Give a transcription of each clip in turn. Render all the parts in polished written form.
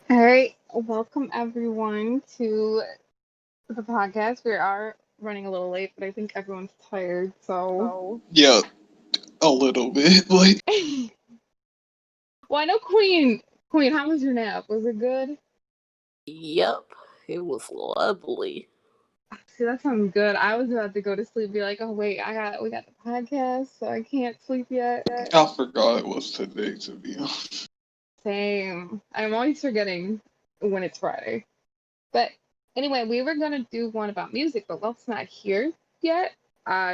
All right, welcome everyone to the podcast. We are running a little late, but I think everyone's tired. So, Yeah, a little bit. Like, well, I know Queen, how was your nap? Was it good? Yep, it was lovely. See, that sounds good. I was about to go to sleep, be like, oh wait, we got the podcast, so I can't sleep yet. I forgot it was today, to be honest. Same. I'm always forgetting when it's Friday. But anyway, we were gonna do one about music, but Welt's not here yet.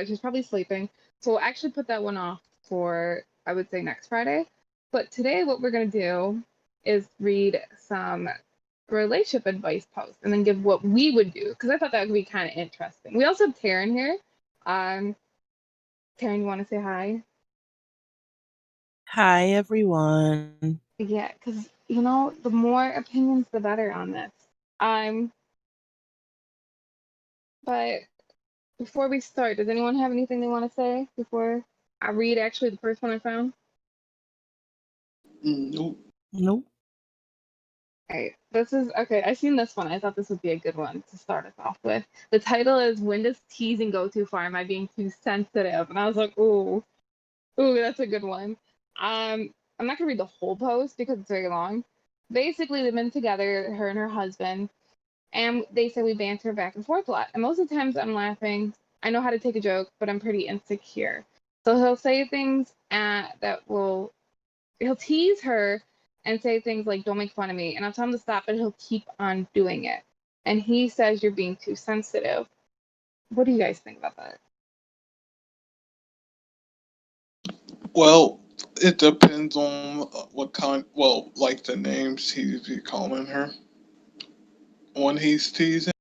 She's probably sleeping. So we'll actually put that one off for I would say next Friday. But today what we're gonna do is read some relationship advice posts and then give what we would do because I thought that would be kind of interesting. We also have Taryn here. Um, Taryn, you want to say hi? Hi, everyone. Yeah, because the more opinions, the better on this. Um, but before we start, does anyone have anything they want to say before I read actually the first one I found? Nope. Nope. All right, this is okay. I seen this one. I thought this would be a good one to start us off with. The title is "When Does Teasing Go Too Far? Am I Being Too Sensitive?" And I was like, ooh, that's a good one. I'm not gonna read the whole post because it's very long. Basically, they've been together, her and her husband, and they say we banter back and forth a lot. And most of the times I'm laughing. I know how to take a joke, but I'm pretty insecure. So he'll say things he'll tease her and say things like, don't make fun of me. And I'll tell him to stop, but he'll keep on doing it. And he says, you're being too sensitive. What do you guys think about that? Well, it depends on what kind. Well, like the names he's be calling her when he's teasing.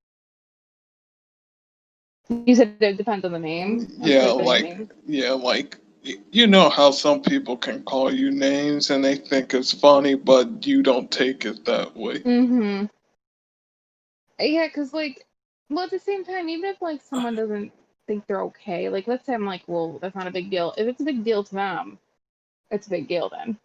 You said it depends on the name. I'm Yeah, sure there's like names. you know how some people can call you names and they think it's funny, but you don't take it that way. Mm-hmm. Yeah, because well, at the same time, even if someone doesn't think they're okay, let's say I'm like, well, that's not a big deal. If it's a big deal to them, it's a big deal then.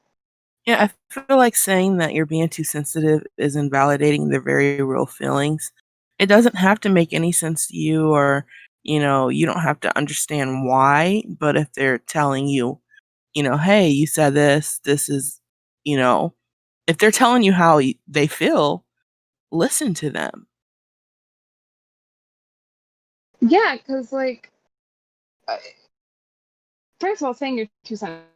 Yeah, I feel like saying that you're being too sensitive is invalidating their very real feelings. It doesn't have to make any sense to you, or, you don't have to understand why. But if they're telling you, hey, you said this is, you know, if they're telling you how they feel, listen to them. Yeah, because uh, first of all, saying you're too sensitive.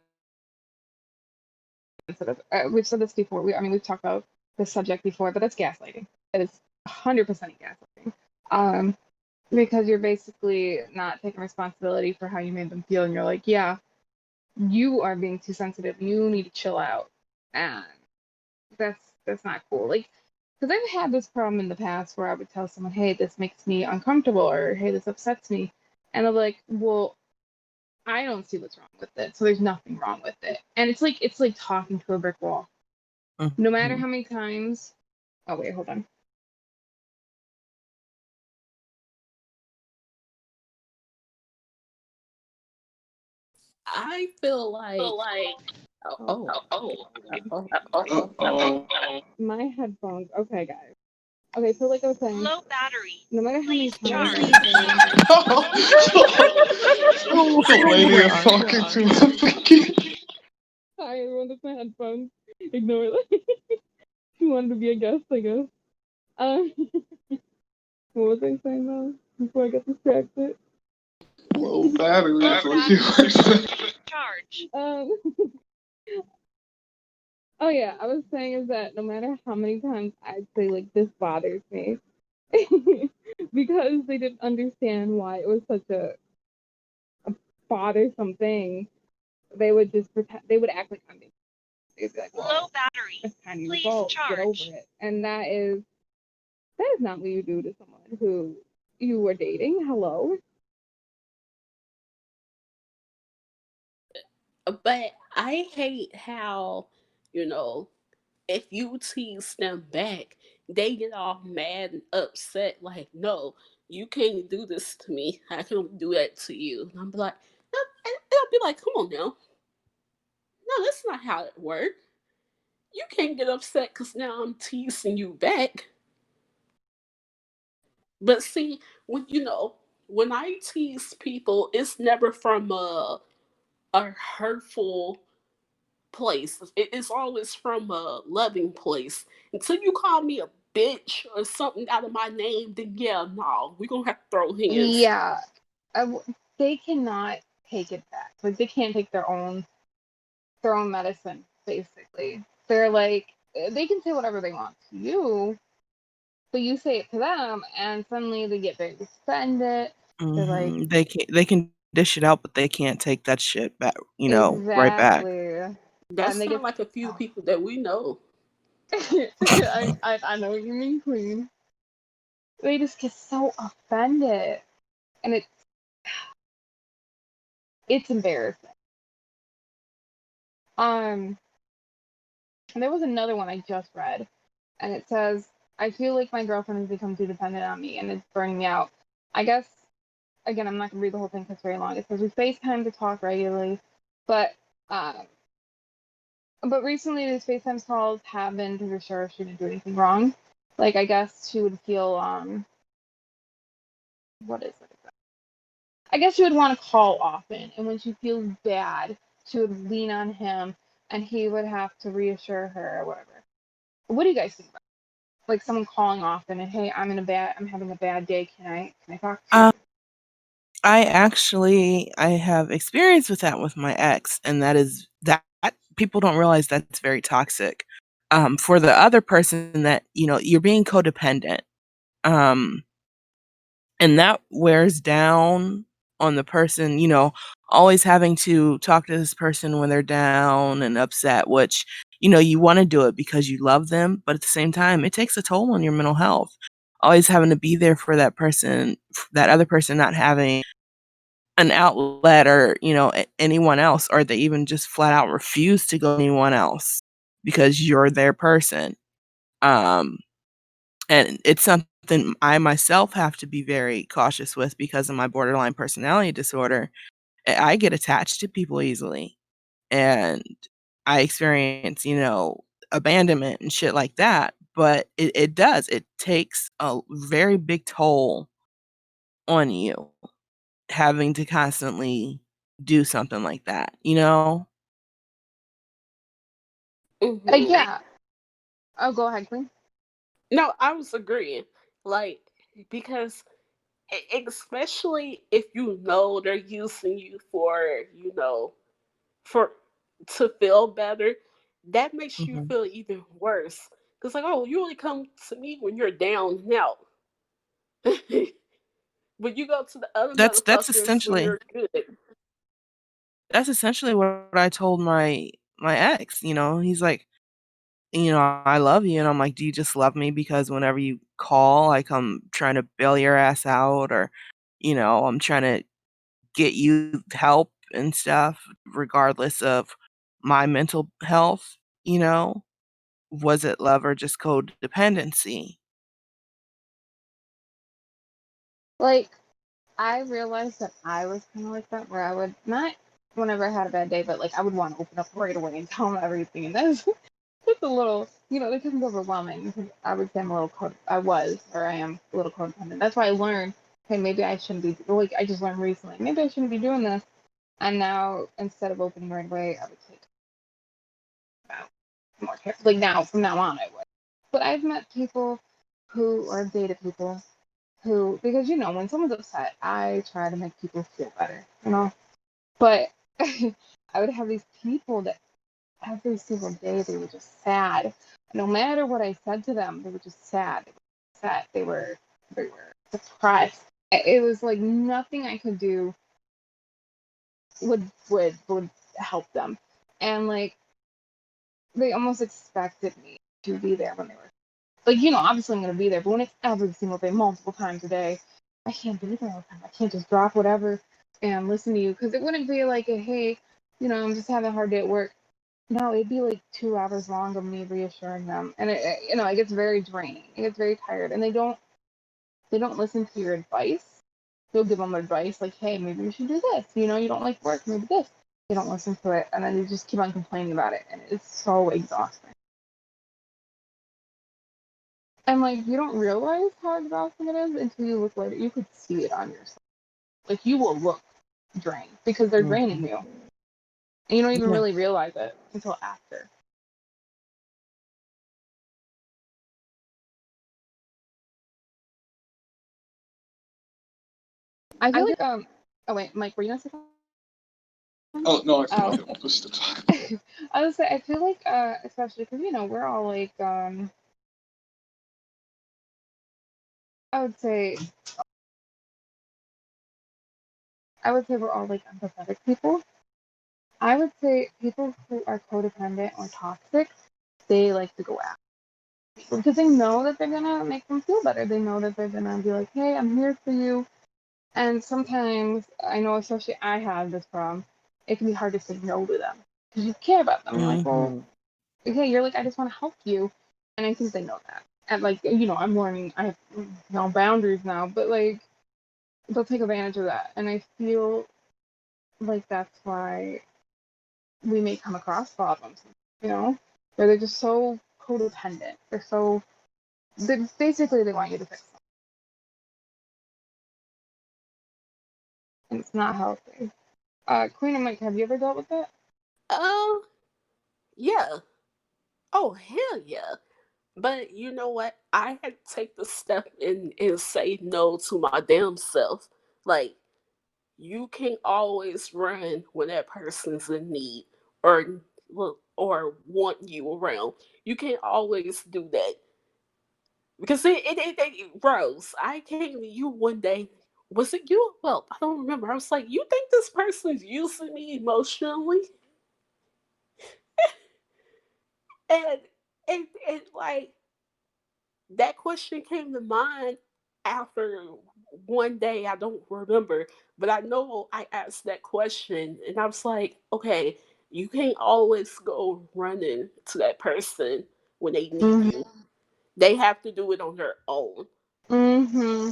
We've said this before. We've talked about this subject before, but that's gaslighting. It is 100% gaslighting. Um, because you're basically not taking responsibility for how you made them feel, and you're like, yeah, you are being too sensitive. You need to chill out, and that's not cool. Because I've had this problem in the past where I would tell someone, hey, this makes me uncomfortable, or hey, this upsets me, and they're like, well, I don't see what's wrong with it, so there's nothing wrong with it, and it's like talking to a brick wall. No matter Mhm. how many times. Oh wait, hold on. I feel like oh oh okay. Oh, Uh oh. My headphones. Okay, guys. Okay, so like I was saying, Low battery. no matter how many Please times charge. I say, The lady We're is on. talking to us again. hi everyone, that's my headphones. Ignore it. You wanted to be a guest, I guess. Um, what was I saying though? Before I get distracted. Low battery is Low what you were battery. saying. Please charge. um, oh yeah, I was saying is that no matter how many times I'd say this bothers me, because they didn't understand why it was such a bothersome thing, they would just pretend. They would act like I'm being. They'd be like, Low "Well, battery. it's 10 years Please old. Get over charge. it." And that is not what you do to someone who you were dating. Hello. but I hate how you know if you tease them back, they get all mad and upset. Like, no, you can't do this to me. I can't do that to you. And I'm like, and I'll be like, come on now. No, that's not how it works. You can't get upset because now I'm teasing you back. But see, when when I tease people, it's never from a hurtful place. It's always from a loving place. Until you call me a bitch or something out of my name, then yeah, no, we gonna have to throw hands. Yeah, they cannot take it back. Like they can't take their own medicine. Basically, they're like they can say whatever they want to you, but you say it to them, and suddenly they get very offended. They're like, They can dish it out, but they can't take that shit back, right back. exactly, That and they sound get. like a few people that we know. I know what you mean, Queen. They just get so offended, and it's embarrassing. Um, and there was another one I just read, and it says, "I feel like my girlfriend has become too dependent on me, and it's burning me out." I guess again, I'm not gonna read the whole thing because it's very long. It says we FaceTime to talk regularly, but um, but recently these FaceTime calls have been to reassure if she didn't do anything wrong. Like I guess she would feel what is it? I guess she would want to call often, and when she feels bad, she would lean on him, and he would have to reassure her or whatever. What do you guys think about it? Like someone calling often and hey, I'm having a bad day. Can I talk to you? Um, I have experience with that with my ex, and that people don't realize that's very toxic. For the other person that, you're being codependent. Um, and that wears down on the person, always having to talk to this person when they're down and upset, which, you want to do it because you love them, but at the same time, it takes a toll on your mental health. Always having to be there for that person, that other person not having an outlet or, anyone else, or they even just flat out refuse to go to anyone else because you're their person. Um, and it's something I myself have to be very cautious with because of my borderline personality disorder. I get attached to people easily, and I experience, abandonment and shit like that. But it takes a very big toll on you having to constantly do something like that, you know? Hmm. Yeah. Oh, go ahead, Queen. No, I was agreeing. Like, because especially if you know they're using you for to feel better, that makes you Mhm. feel even worse. Cause like, oh, you only come to me when you're down and out, but you go to the other That's motherfuckers when essentially you're good. that's essentially what I told my ex, he's like, "I love you," and I'm like, "Do you just love me because whenever you call, like, I'm trying to bail your ass out or, I'm trying to get you help and stuff regardless of my mental health, you know? Was it love or just codependency?" Like I realized that I was kind of like that, where I would not whenever I had a bad day, but like I would want to open up right away and tell them everything, and that's a little, that becomes overwhelming because I would say I was, or I am a little codependent. That's why I learned, hey, maybe I shouldn't be, like I just learned recently, maybe I shouldn't be doing this, and now instead of opening right away, I would take about more care. Like now, from now on, I would. But I've met people or dated people who, because when someone's upset, I try to make people feel better. But I would have these people that every single day they were just sad. No matter what I said to them, they were just sad. They were upset. They were depressed. It was like nothing I could do would help them. And like they almost expected me to be there when they were like, obviously I'm gonna be there, but when it's every single day, multiple times a day, I can't be there all the time. I can't just drop whatever and listen to you because it wouldn't be like a hey, I'm just having a hard day at work. No, it'd be like 2 hours long of me reassuring them, and it gets very draining. It gets very tired, and they don't listen to your advice. You'll give them advice like, hey, maybe you should do this. You don't like work, maybe this. They don't listen to it, and then they just keep on complaining about it, and it's so exhausting. And like you don't realize how exhausting it is until you look later. You could see it on yourself. Like you will look drained because they're draining Mhm. you. And you don't even Yeah. really realize it until after. I feel like oh wait, Mike, were you gonna say something? Oh no, I feel Oh. like it was the time. I would say I feel like especially because we're all like I would say we're all like empathetic people. I would say people who are codependent or toxic, they like to go after people because they know that they're gonna make them feel better. They know that they're gonna be like, hey, I'm here for you. And sometimes I know, especially I have this problem. It can be hard to say no to them because you care about them. You're like, well, Mhm. okay, you're like, I just want to help you, and I think they know that. And like, I'm learning. I have boundaries now, but like, they'll take advantage of that, and I feel like that's why we may come across problems. You know, where they're just so codependent. They basically they want you to fix them, and it's not healthy. Queen and Mike, have you ever dealt with that? Uh, yeah. Oh, hell yeah. But you know what? I had to take the step and say no to my damn self. Like, you can't always run when that person's in need or or want you around. You can't always do that because Rose, I came to you one day. Was it you? Well, I don't remember. I was like, you think this person's using me emotionally? And and like that question came to mind after one day. I don't remember, but I know I asked that question, and I was like, okay, you can't always go running to that person when they need Mm-hmm. you. They have to do it on their own. Mm-hmm.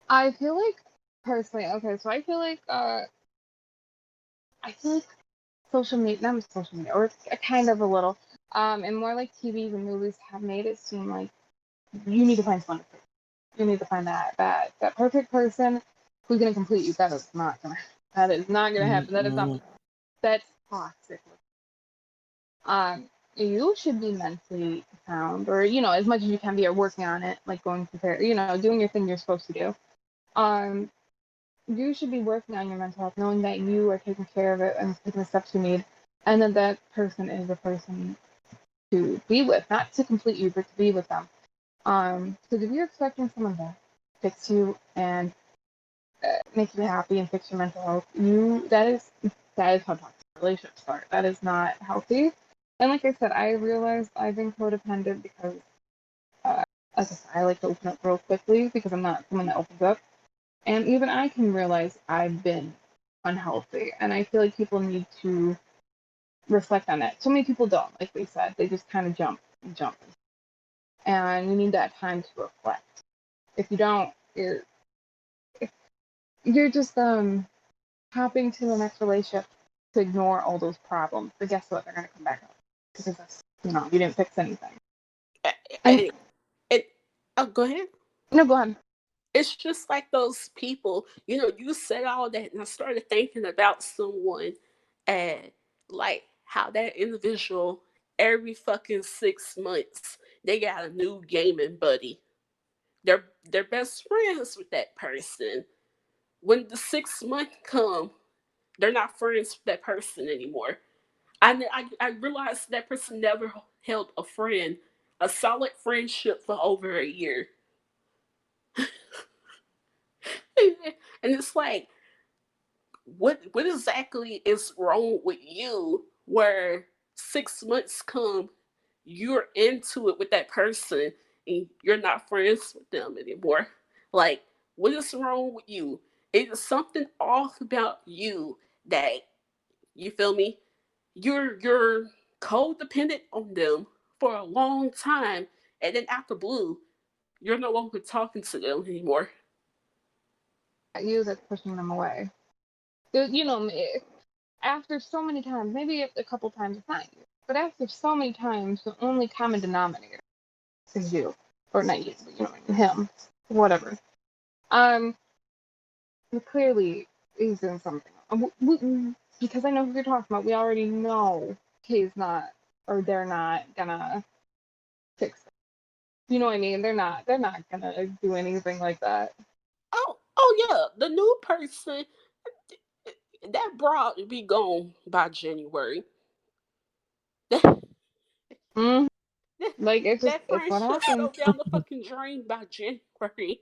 I feel like personally, okay, so I feel like social media, not social media, or kind of a little, and more like TVs and movies have made it seem like you need to find someone to fix. You need to find that perfect person who's gonna complete you. That is not gonna happen. That is not Mhm. that's toxic. You should be mentally sound, or as much as you can be, or working on it, like going to therapy, doing your thing you're supposed to do. Um, you should be working on your mental health, knowing that you are taking care of it and taking the steps you need, and that that person is the person to be with, not to complete you, but to be with them. Because if you're expecting someone to fix you and make you happy and fix your mental health, that is how toxic relationships start. That is not healthy. And like I said, I realized I've been codependent because, uh, like I said, I like to open up real quickly because I'm not someone that opens up. And even I can realize I've been unhealthy. And I feel like people need to reflect on that. So many people don't, like we said, they just kind of jump and jump. And you need that time to reflect. If you don't, you're just hopping to the next relationship to ignore all those problems. But guess what? They're gonna come back up because you didn't fix anything. And And, and oh, go ahead. no, go ahead. It's just like those people, you said all that, and I started thinking about someone and like how that individual every fucking 6 months they got a new gaming buddy. They're best friends with that person. When the 6 month come, they're not friends with that person anymore. I realized that person never held a solid friendship for over a year. And it's like, what exactly is wrong with you where 6 months come, you're into it with that person and you're not friends with them anymore? Like, what is wrong with you? It is something off about you that, you feel me, you're codependent on them for a long time, and then out the blue you're no longer talking to them anymore. You that's pushing them away. After so many times, maybe a couple times it's not you, but after so many times, the only common denominator is you. or not you, but you know, him, whatever. Um, clearly he's doing something. Because I know who you're talking about, we already know he's not, or they're not gonna fix it. You know what I mean? They're not gonna do anything like that. Oh yeah, the new person that broad be gone by January. That Mm, that, like that it's what friendship happens. go down the fucking drain by January.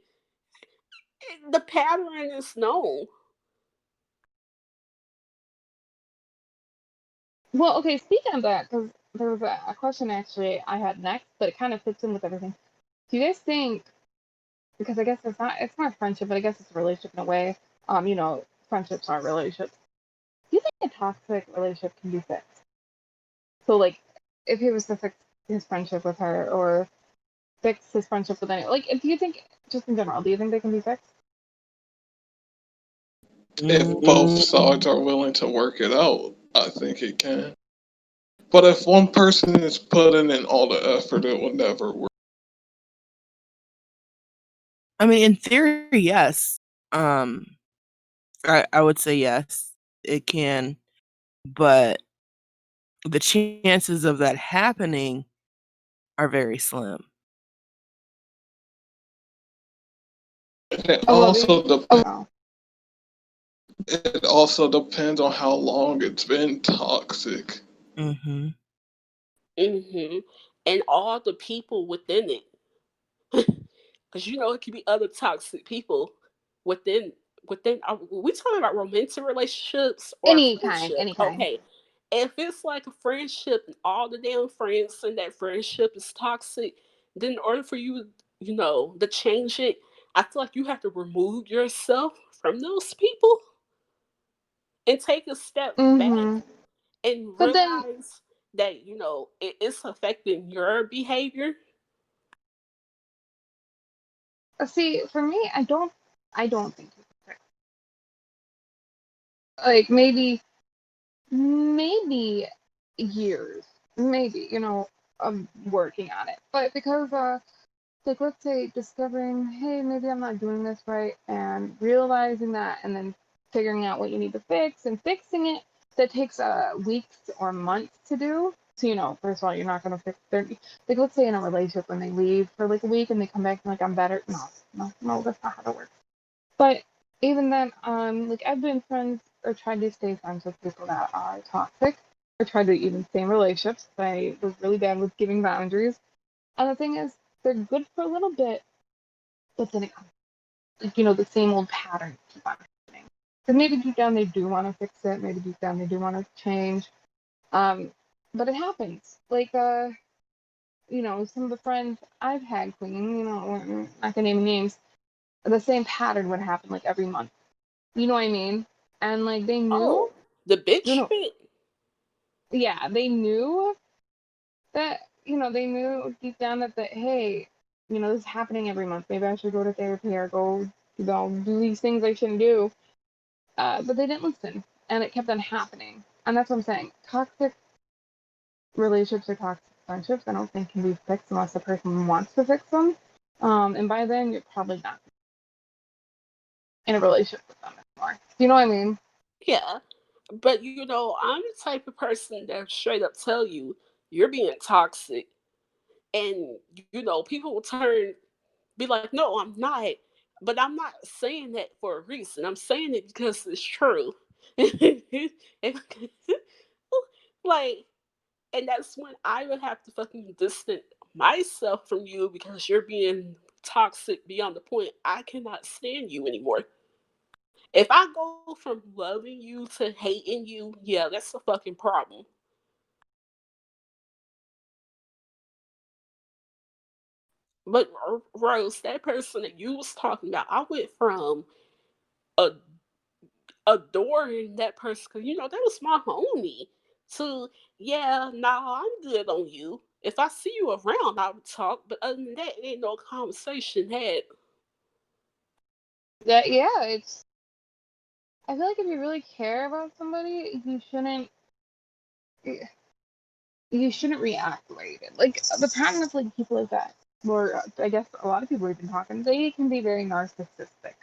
The pattern is known. Well, okay, speaking of that, because there was a question actually I had next, but it kind of fits in with everything. Do you guys think, because I guess it's not friendship, but I guess it's a relationship in a way. You know, friendships are relationships. Do you think a toxic relationship can be fixed? So like if he was to fix his friendship with her or fix his friendship with anyone, like do you think just in general, do you think they can be fixed? If both sides Mm, are willing to work it out, I think it can. But if one person is putting in all the effort, it will never work. I mean, in theory, yes. Um, I would say yes, it can, but the chances of that happening are very slim. It Oh, well, also oh, it also depends on how long it's been toxic. Mhm. Hmm. And all the people within it. Because you know it could be other toxic people within we talking about romantic relationships or friendship. any kind. Okay, if it's like a friendship and all the damn friends and that friendship is toxic, then in order for you, you know, to change it, I feel like you have to remove yourself from those people and take a step back Mm-hmm. and But then, realize that you know it's affecting your behavior. see, for me, I don't think you can fix. Like maybe years, maybe you know, of working on it. But because like let's say discovering, hey, maybe I'm not doing this right, and realizing that, and then figuring out what you need to fix and fixing it, that takes weeks or months to do. So you know, first of all, you're not gonna fix their, like let's say in a relationship when they leave for like a week and they come back and like I'm better. No, that's not how it works. But even then, like I've been friends or tried to stay friends with people that are toxic, or tried to even stay in relationships. I was really bad with giving boundaries, and the thing is, they're good for a little bit, but then it comes, like, you know, the same old patterns keep on happening. Because maybe deep down they do want to fix it, maybe deep down they do want to change. Um, but it happens. Like, you know, some of the friends I've had, Queen, you know, I'm not gonna name names, the same pattern would happen like every month. You know what I mean? And like they knew, Oh, the bitch no, no, shit. yeah, they knew that, you know, they knew deep down that hey, you know, this is happening every month. Maybe I should go to therapy or go, you know, do these things I shouldn't do. But they didn't listen, and it kept on happening. And that's what I'm saying. Toxic relationships or toxic friendships, I don't think can be fixed unless the person wants to fix them. And by then, you're probably not in a relationship with them anymore. You know what I mean? Yeah. But you know, I'm the type of person that straight up tell you you're being toxic. And you know, people will be like, no, I'm not. But I'm not saying that for a reason. I'm saying it because it's true. And- like, and that's when I would have to fucking distance myself from you because you're being toxic beyond the point I cannot stand you anymore. If I go from loving you to hating you, yeah, that's a fucking problem. But Rose, that person that you was talking about, I went from a adoring that person because you know that was my homie to yeah, nah, I'm good on you. If I see you around, I would talk, but other than that, ain't no conversation had. That yeah, it's. I feel like if you really care about somebody, you shouldn't react the way you did. Like the problem with like people like that. or I guess a lot of people we've been talking, they can be very narcissistic.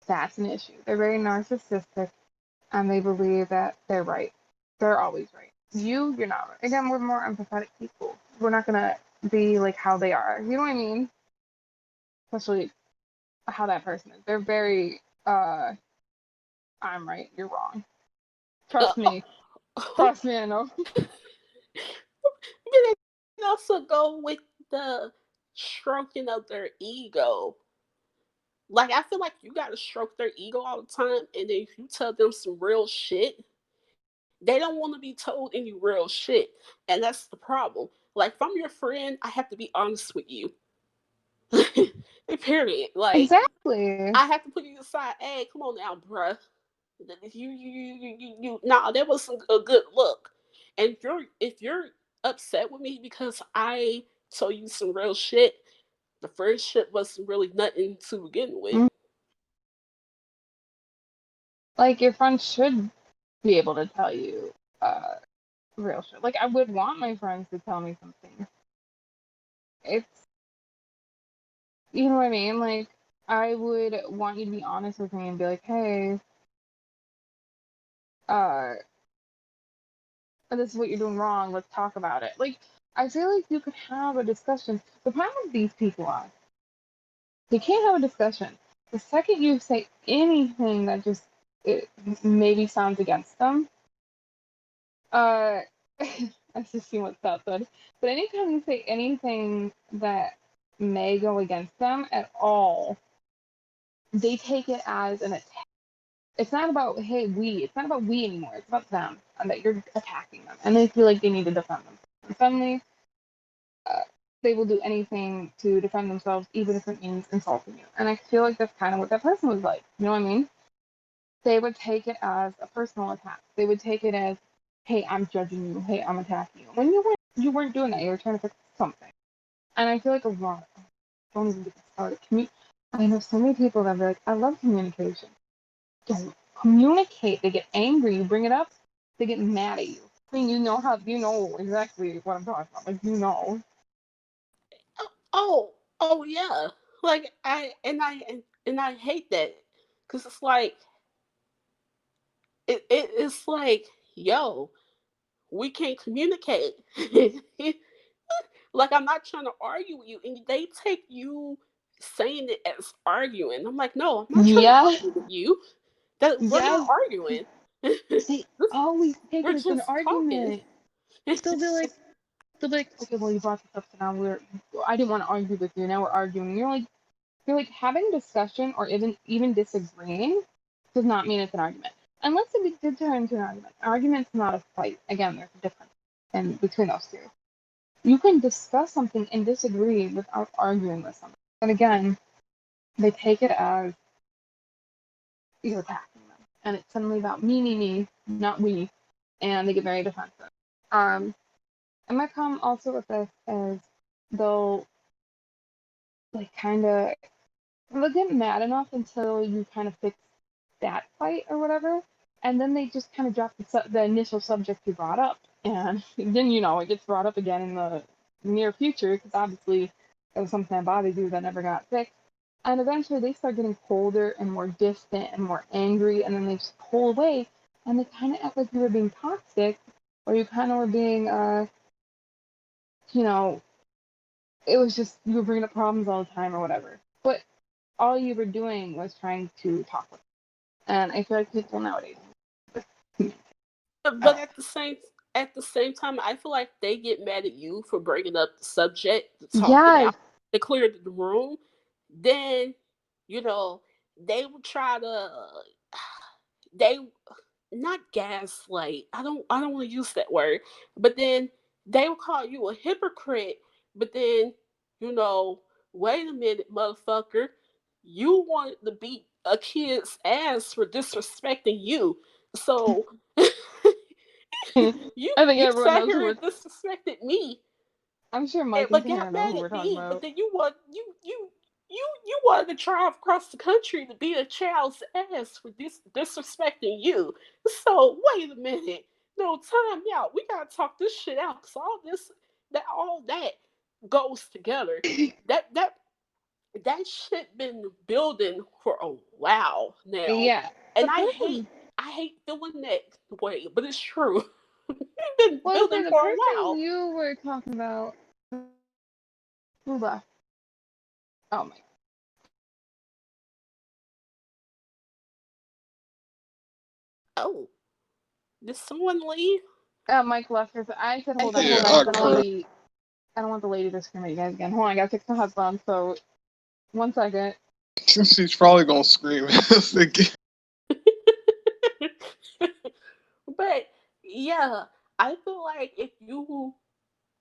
That's an issue. They're very narcissistic and they believe that they're right. They're always right. You're not. Again, we're more empathetic people. We're not gonna be like how they are. You know what I mean? Especially how that person is. They're very I'm right, you're wrong. Uh, Trust me. Trust me, I know. but they also go with the stroking of their ego. Like I feel like you gotta stroke their ego all the time, and then if you tell them some real shit, they don't want to be told any real shit, and that's the problem. Like if I'm your friend, I have to be honest with you. Period. Like Exactly. I have to put you aside. Hey, come on now, bruh. Nah, that was a good look. And if you're upset with me because I told you some real shit, the first shit wasn't really nothing to begin with. Mm. Like your friends should be able to tell you real shit. Like I would want my friends to tell me something. It's you know what I mean? Like I would want you to be honest with me and be like, hey, uh, this is what you're doing wrong. Let's talk about it. Like I feel like you could have a discussion. The problem with these people are they can't have a discussion. The second you say anything that just it maybe sounds against them, uh, let's just see what's up, but anytime you say anything that may go against them at all, they take it as an attack. It's not about hey we. It's not about we anymore. It's about them and that you're attacking them, and they feel like they need to defend themselves. And suddenly, uh, they will do anything to defend themselves, even if it means insulting you. And I feel like that's kind of what that person was like. You know what I mean? They would take it as a personal attack. They would take it as, "Hey, I'm judging you. Hey, I'm attacking you." When you weren't doing that. You were trying to fix something. And I feel like a lot. Don't even get me started. I know so many people that are like, "I love communication." Don't communicate. They get angry. You bring it up, they get mad at you. I mean, you know exactly what I'm talking about. Like you know. Oh, oh yeah. Like I hate that because it's like it's like yo, we can't communicate. Like I'm not trying to argue with you, and they take you saying it as arguing. I'm like, no, I'm not trying to Yeah. argue with you. That we're not Yes. arguing. They always take We're it as an just talking. argument. They'll be like, okay, well, you brought this up, so now I didn't want to argue with you. Now we're arguing. You're like having a discussion or even disagreeing does not mean it's an argument. Unless it did turn into an argument. An argument's not a fight. Again, there's a difference in between those two. You can discuss something and disagree without arguing with someone. But again, they take it as you're attacking them, and it's suddenly about me, not we, and they get very defensive. Um, and my problem also with this is they'll like kind of they'll get mad enough until you kind of fix that fight or whatever, and then they just kind of drop the initial subject you brought up, and then it gets brought up again in the near future because obviously it was something that bothered you that never got fixed, and eventually they start getting colder and more distant and more angry, and then they just pull away, and they kind of act like you were being toxic, or you kind of were being you know, it was just you were bringing up problems all the time or whatever, but all you were doing was trying to talk with them. And I feel like people nowadays But uh, at the same time, I feel like they get mad at you for bringing up the subject to talk it yes. out, to clear the room. Then, you know, they will try to they not gaslight. I don't want to use that word. But then they will call you a hypocrite. But then, you know, wait a minute, motherfucker. You wanted to beat a kid's ass for disrespecting you. So I you think you everyone sat knows who here we're. and disrespected me, I'm sure Mike and but got Tanner know mad who we're at talking me. But about. then you wanted to drive across the country to beat a child's ass for disrespecting you. So wait a minute, no, time out. We gotta talk this shit out. Cause all that goes together. That that that shit been building for a while now, Yeah. and The person, I hate feeling that way, but it's true. It's been well, building say the for a person while. you were talking about, who left? Oh my. Oh, did someone leave? Mike left her. I said, hold on, Yeah, hold on, I because I don't want agree. the, I don't want the lady to scream at you guys again. Hold on, I gotta fix the husband. So 1 second. She's probably gonna scream at us again. But yeah, I feel like if you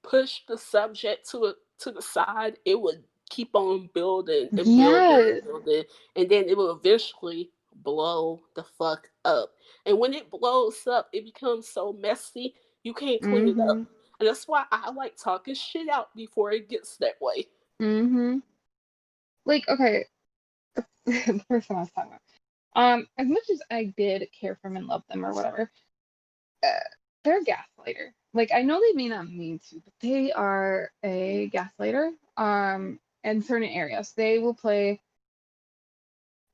push the subject to the side, it would keep on building and building and Yes. building, and then it will eventually blow the fuck up. And when it blows up, it becomes so messy you can't clean it up. Mhm. And that's why I like talking shit out before it gets that way. Mhm. Like, okay, the person I was talking about. As much as I did care for them and love them or whatever, uh, they're a gaslighter. Like, I know they may not mean to, but they are a gaslighter. In certain areas, they will play.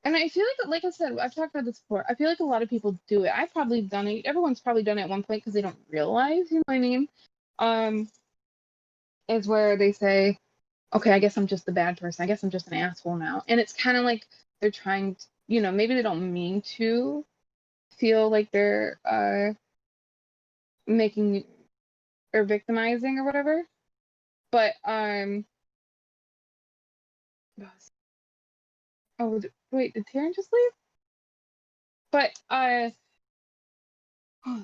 And I feel like I said, I've talked about this before. I feel like a lot of people do it. I've probably done it. Everyone's probably done it at one point because they don't realize. You know what I mean? Um, is where they say, okay, I guess I'm just the bad person. I guess I'm just an asshole now. And it's kind of like they're trying to, maybe they don't mean to feel like they're making or victimizing or whatever. But oh wait, did Taryn just leave? But oh,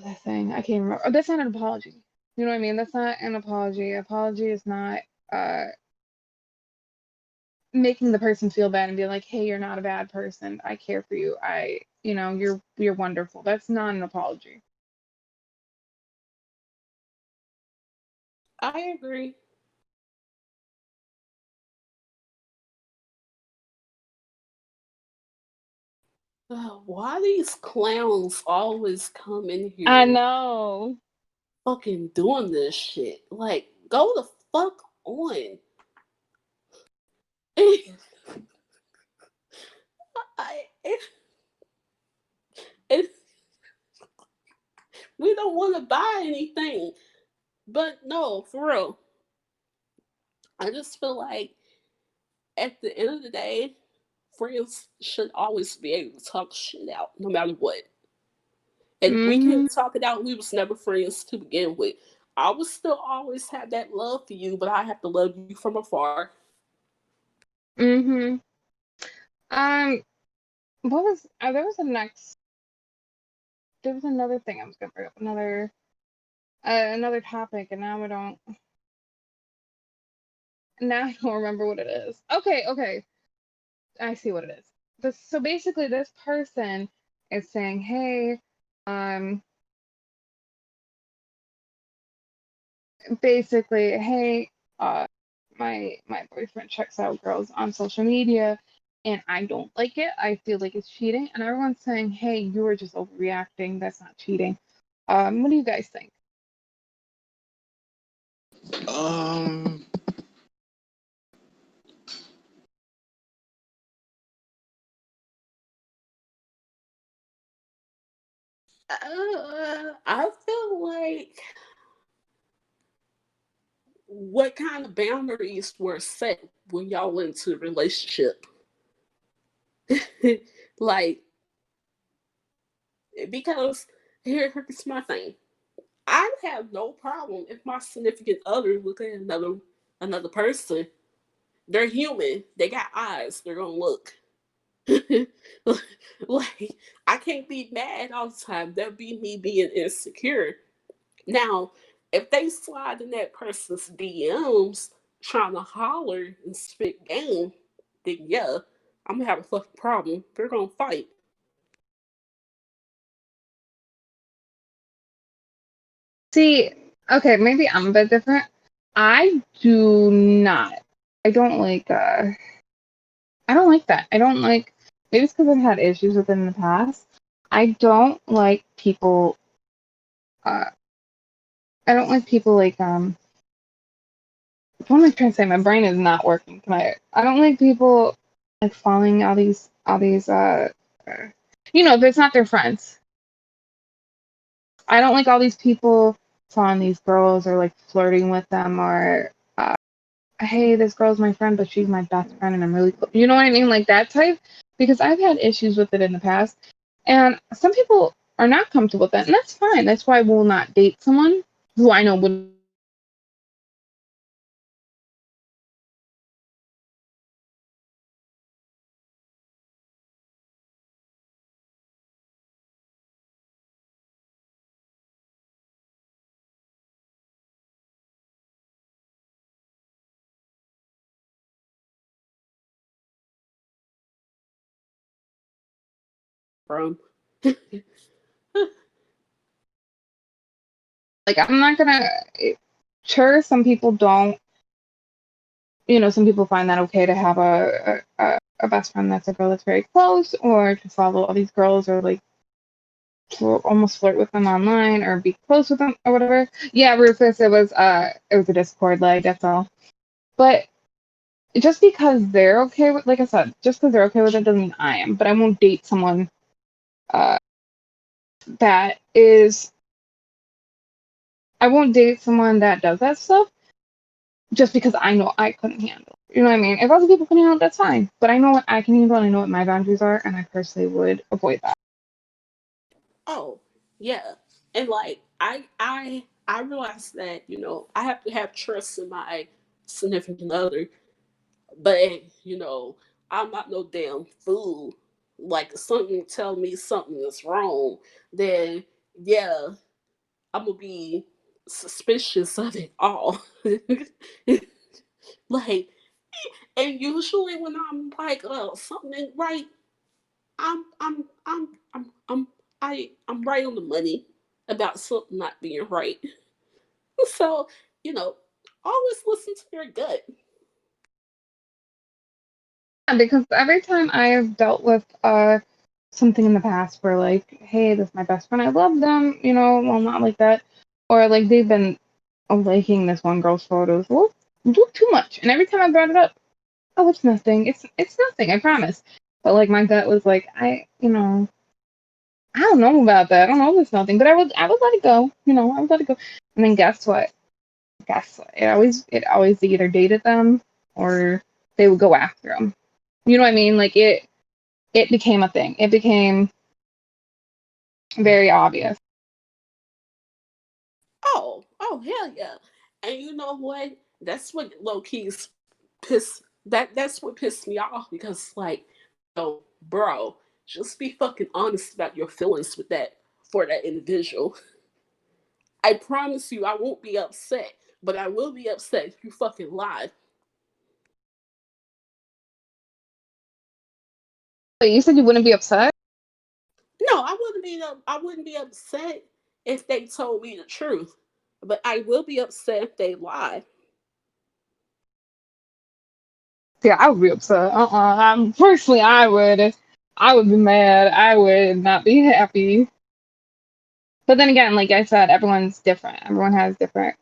that thing, I can't remember. Oh, that's not an apology. You know what I mean? That's not an apology. Apology is not uh making the person feel bad and being like, hey, you're not a bad person. I care for you. You're wonderful. That's not an apology. I agree. Why these clowns always come in I here know. fucking doing this shit? Like, go the fuck on. I, if we don't want to buy anything, but no, for real, I just feel like at the end of the day, friends should always be able to talk shit out, no matter what. And if we Mm-hmm. can talk it out, we was never friends to begin with. I would still always have that love for you, but I have to love you from afar. Mm-hmm. Um, what was there was a next there was another thing I was gonna bring up, another topic, and now I don't remember what it is. Okay, I see what it is. So basically, this person is saying, hey, um, basically, hey, my boyfriend checks out girls on social media, and I don't like it. I feel like it's cheating, and everyone's saying, hey, you are just overreacting. That's not cheating. What do you guys think? Um, I feel like what kind of boundaries were set when y'all went into the relationship? Like, because here's my thing. I have no problem if my significant other look at another person. They're human. They got eyes. They're gonna look. Like, I can't be mad all the time. That'd be me being insecure. Now, if they slide in that person's DMs trying to holler and spit game, then yeah, I'm gonna have a fucking problem. They're gonna fight. See, okay, maybe I'm a bit different. I do not. I don't like. I don't like that. I don't like. Maybe it's because I've had issues with it in the past. I don't like people. I don't like people like what am I trying to say? My brain is not working tonight. I don't like people like following all these if it's not their friends. I don't like all these people following these girls or like flirting with them or hey, this girl's my friend, but she's my best friend and I'm really close. You know what I mean? Like that type. Because I've had issues with it in the past. And some people are not comfortable with that. And that's fine. That's why I will not date someone who I know would from. like I'm not gonna sure some people don't some people find that okay to have a best friend that's a girl that's very close or to follow all these girls or like to almost flirt with them online or be close with them or whatever. Yeah, Rufus, it was a Discord lag, that's all. But just because they're okay with, like I said, just because they're okay with it doesn't mean I am. But I won't date someone uh, that is. I won't date someone that does that stuff just because I know I couldn't handle it. You know what I mean? If other people can handle it, that's fine. But I know what I can handle and I know what my boundaries are, and I personally would avoid that. Oh, yeah. And like I realized that, I have to have trust in my significant other, but I'm not no damn fool. Like if something tell me something is wrong, then yeah, I'm gonna be suspicious of it all. Like, and usually when I'm like, something ain't right, I'm I'm I'm I'm I'm I'm right on the money about something not being right. So, you know, always listen to your gut. Yeah, because every time I have dealt with something in the past where like, hey, this is my best friend, I love them, well not like that. Or like they've been liking this one girl's photos a little too much. And every time I brought it up, oh, it's nothing. It's nothing, I promise. But like my gut was like, I don't know about that. I don't know if it's nothing. But I would let it go. I would let it go. And then guess what? Guess what? It always they either dated them or they would go after them. You know what I mean? Like it became a thing. It became very obvious. Oh, hell yeah. And you know what? That's what low keys piss that's what pissed me off because like, bro, just be fucking honest about your feelings with that for that individual. I promise you I won't be upset, but I will be upset if you fucking lie. But you said you wouldn't be upset? No, I wouldn't be upset if they told me the truth. But I will be upset if they lie. Yeah, I would be upset. Personally, I would be mad. I would not be happy. But then again, like I said, everyone's different. Everyone has different.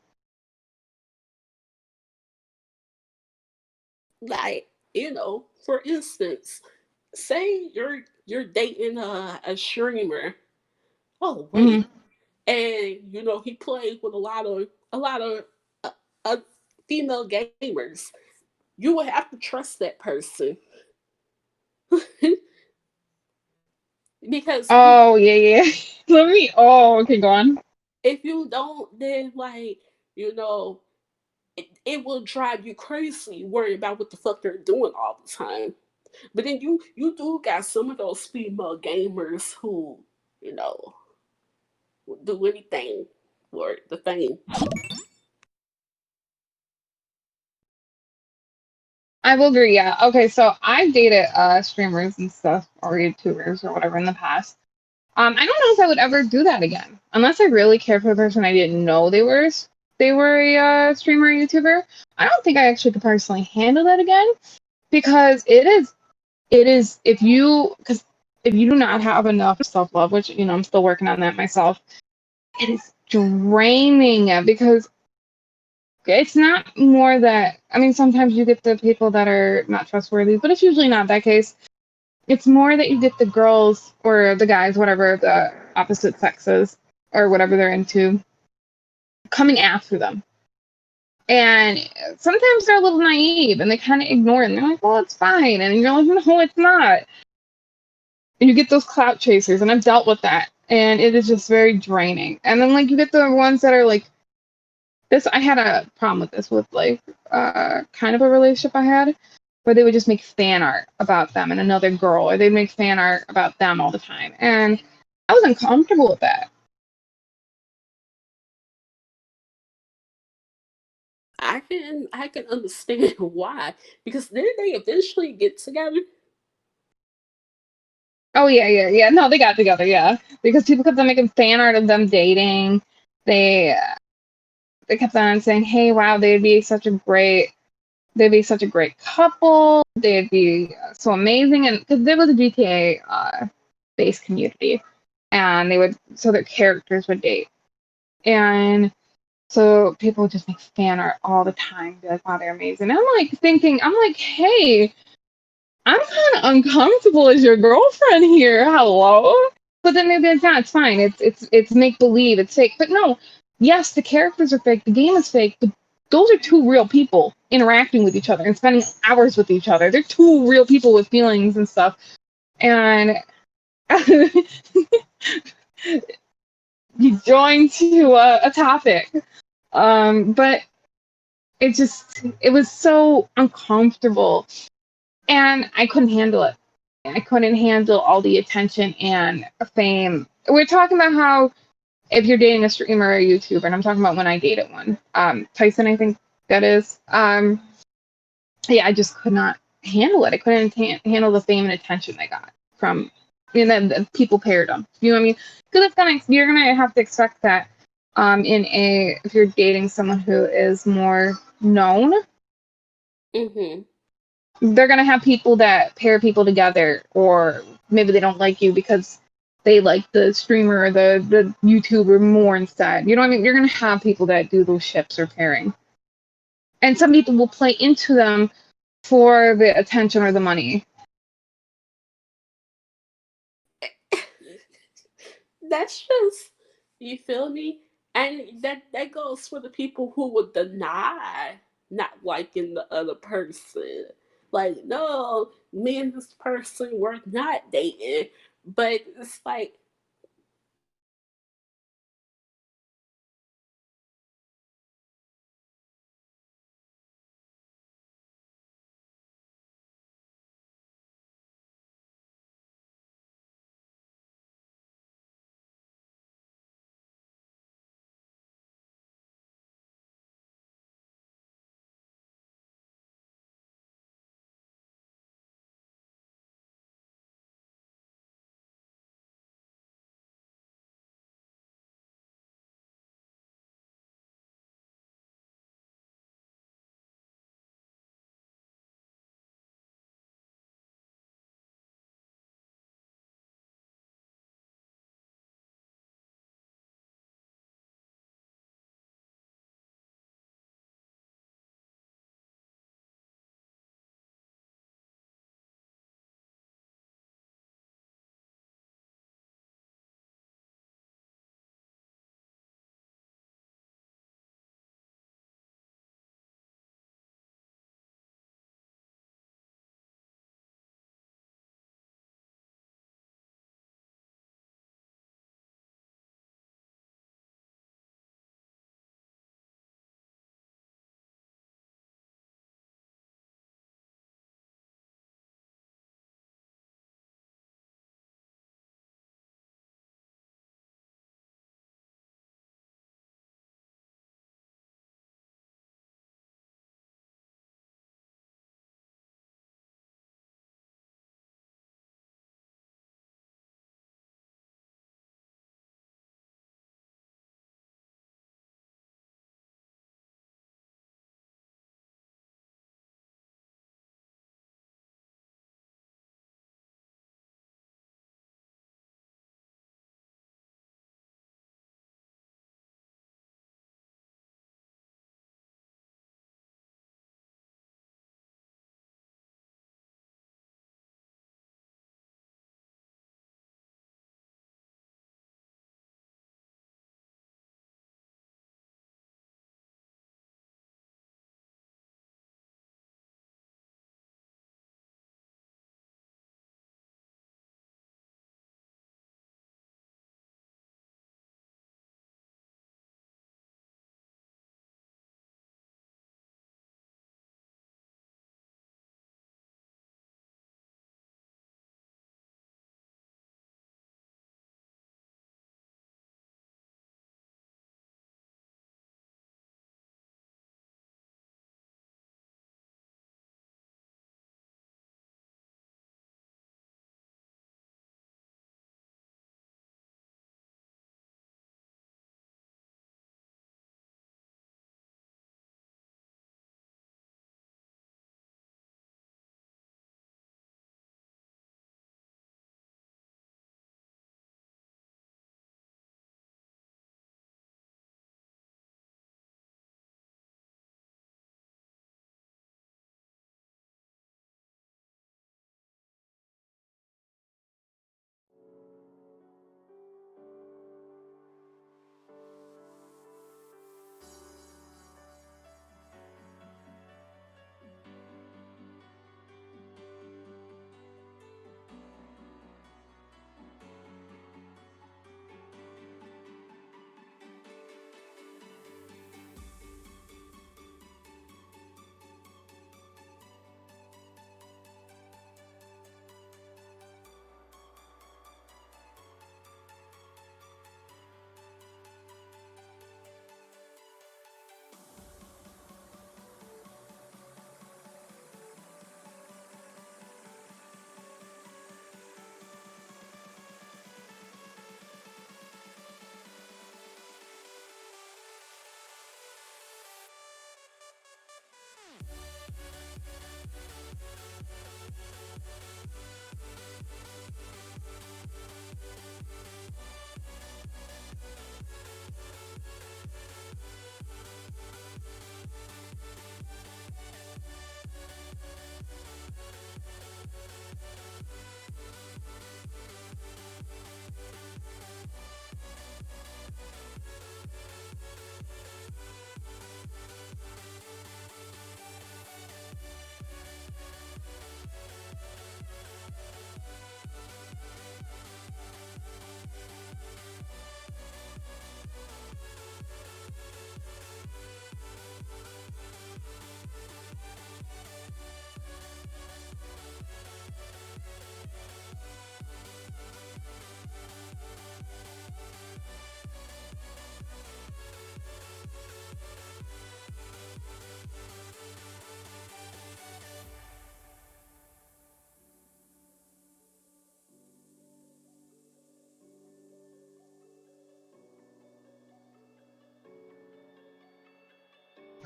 Like, for instance, say you're dating a streamer. Oh Mhm. wait, and he played with a lot of uh, uh, female gamers. You would have to trust that person because Oh yeah, yeah. Let me. Oh, okay, go on. if you don't, then like you know it will drive you crazy worrying about what the fuck they're doing all the time. But then you do got some of those female gamers who you know will do anything for the fame. I will agree. Yeah. Okay, so I've dated streamers and stuff or YouTubers or whatever in the past. I don't know if I would ever do that again unless I really cared for the person. I didn't know they were a streamer or YouTuber. I don't think I actually could personally handle that again because it is if you do not have enough self love, which I'm still working on that myself, it is draining because it's not more that, I mean, sometimes you get the people that are not trustworthy, but it's usually not that case. It's more that you get the girls or the guys, whatever the opposite sexes or whatever they're into, coming after them. And sometimes they're a little naive and they kind of ignore it. And they're like, well, it's fine. And you're like, no, it's not. And you get those clout chasers. And I've dealt with that. And it is just very draining. And then, like, you get the ones that are like, this, I had a problem with this with, like, kind of a relationship I had where they would just make fan art about them and another girl, or they'd make fan art about them all the time. And I was uncomfortable with that. I can understand why, because didn't they eventually get together? Oh yeah. No, they got together, yeah, because people kept on making fan art of them dating. They they kept on saying, "Hey, wow, they'd be such a great couple. They'd be so amazing," and because there was a GTA based community, and so their characters would date, and so people would just make fan art all the time, be like, "Wow, they're amazing." And I'm like, "Hey, I'm kind of uncomfortable as your girlfriend here. Hello." But then they'd be like, "Yeah, it's fine. It's make believe. It's fake." But no, yes, the characters are fake. The game is fake. But those are two real people interacting with each other and spending hours with each other. They're two real people with feelings and stuff. And you joined to a topic, but it was so uncomfortable, and I couldn't handle it. I couldn't handle all the attention and fame. We're talking about how if you're dating a streamer or a YouTuber, and I'm talking about when I dated one, Tyson, I think that is. Yeah, I just could not handle it. I couldn't handle the fame and attention I got from, and then the people paired them. You know what I mean? Because you're gonna have to expect that. If you're dating someone who is more known, Mm-hmm. they're gonna have people that pair people together, or maybe they don't like you because they like the streamer or the YouTuber more instead. You know what I mean? You're gonna have people that do those ships or pairing, and some people will play into them for the attention or the money. That's just, you feel me? And that goes for the people who would deny not liking the other person. Like, no, me and this person were not dating. But it's like,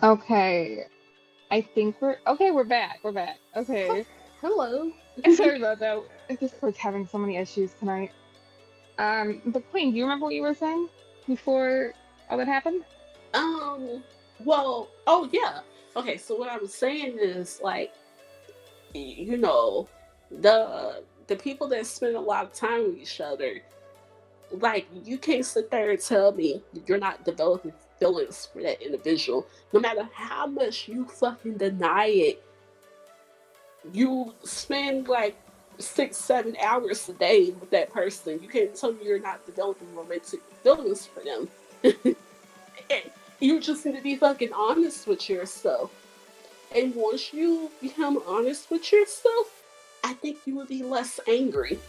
Okay, I think we're back. We're back. Okay. Hello. Sorry about that. I just like having so many issues tonight. But Queen, do you remember what you were saying before all that happened? Um. Well. Oh yeah. Okay. So what I was saying is like, you know, the people that spend a lot of time with each other, like you can't sit there and tell me you're not developing feelings for that individual, no matter how much you fucking deny it. You spend like 6 7 hours a day with that person. You can't tell me you're not developing romantic feelings for them. You just need to be fucking honest with yourself. And once you become honest with yourself, I think you will be less angry.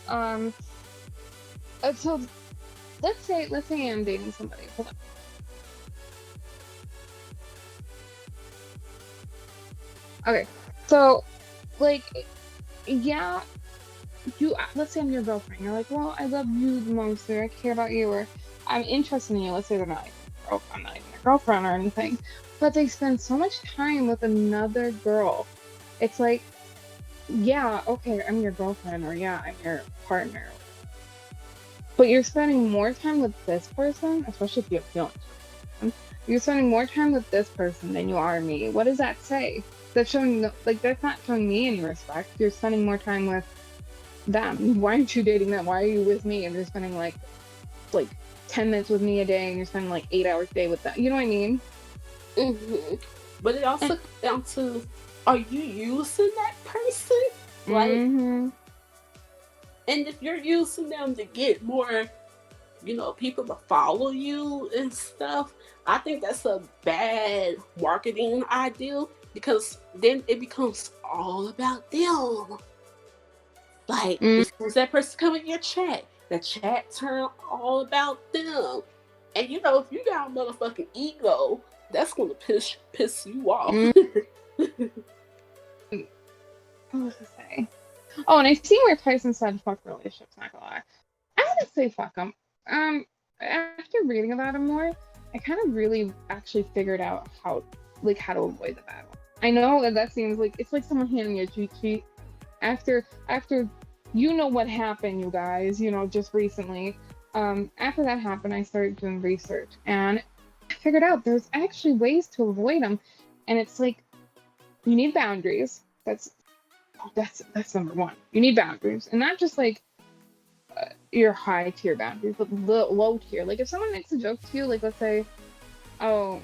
Um, so let's say I'm dating somebody. Hold on. Okay, so like yeah, let's say I'm your girlfriend. You're like, well, I love you the most, or I care about you, or I'm interested in you. Let's say they're not like, I'm not even your girlfriend or anything, but they spend so much time with another girl. It's like, yeah, okay, I'm your girlfriend, or yeah, I'm your partner, but you're spending more time with this person, especially if you have feelings. You're spending more time with this person than you are me. What does that say? That's showing like that's not showing me any respect. You're spending more time with them. Why aren't you dating them? Why are you with me and you're spending like 10 minutes with me a day and you're spending like 8 hours a day with them? You know what I mean? Hmm. But it And, also comes down to, are you using that person? Like, mm-hmm. and if you're using them to get more, people to follow you and stuff, I think that's a bad marketing idea, because then it becomes all about them. Like, Mm, as soon as that person come in your chat, the chat turn all about them. And if you got a motherfucking ego, that's gonna piss you off. mm. What was I say? Oh, and I see where Tyson said fuck relationships. Not gonna lie, I wouldn't say fuck them. Um, after reading about them more, I kind of really actually figured out how to avoid the bad one. I know that seems like it's like someone handing you a cheat sheet after what happened, you guys, just recently. After that happened, I started doing research and I figured out there's actually ways to avoid them, and it's like you need boundaries. That's number one. You need boundaries, and not just like your high tier boundaries, but low tier. Like if someone makes a joke to you, like let's say, oh,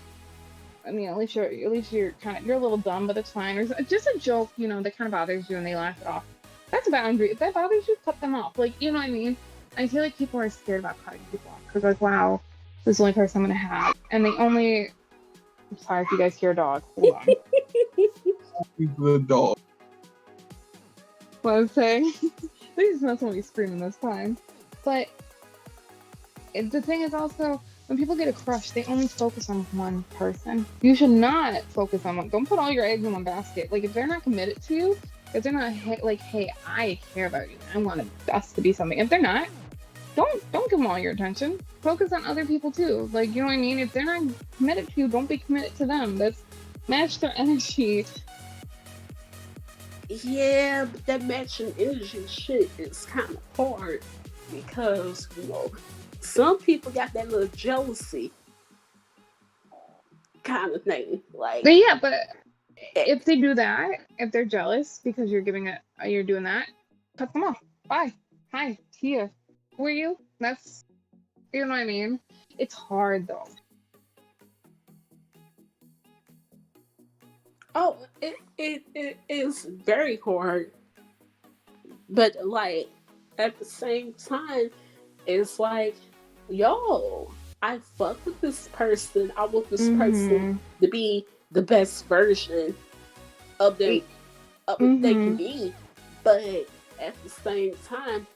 I mean, at least you're you're a little dumb, but it's fine. Or just a joke, that kind of bothers you, and they laugh it off. That's a boundary. If that bothers you, cut them off. Like, you know what I mean? I feel like people are scared about cutting people off because, like, wow, this is the only person I'm gonna have, and they only. I'm sorry if you guys hear a dog. Hold on. The dog. What I'm saying? Please not somebody screaming this time. But the thing is also when people get a crush, they only focus on one person. You should not focus on one. Don't put all your eggs in one basket. Like if they're not committed to you, if they're not like, hey, I care about you, I want us to be something. If they're not, don't give them all your attention. Focus on other people too. Like you know what I mean. If they're not committed to you, don't be committed to them. That's match their energy. Yeah, but that matching energy shit is kind of hard, because some people got that little jealousy kind of thing. But Like, yeah, but eh, if they do that, if they're jealous because you're doing that, cut them off. Bye. Hi. See ya. Who are you? That's you know what I mean. It's hard though. oh, it is very hard, but like at the same time, it's like, yo, I fuck with this person. I want this person Mm-hmm. to be the best version of them, of it they can Mm-hmm. be. But at the same time,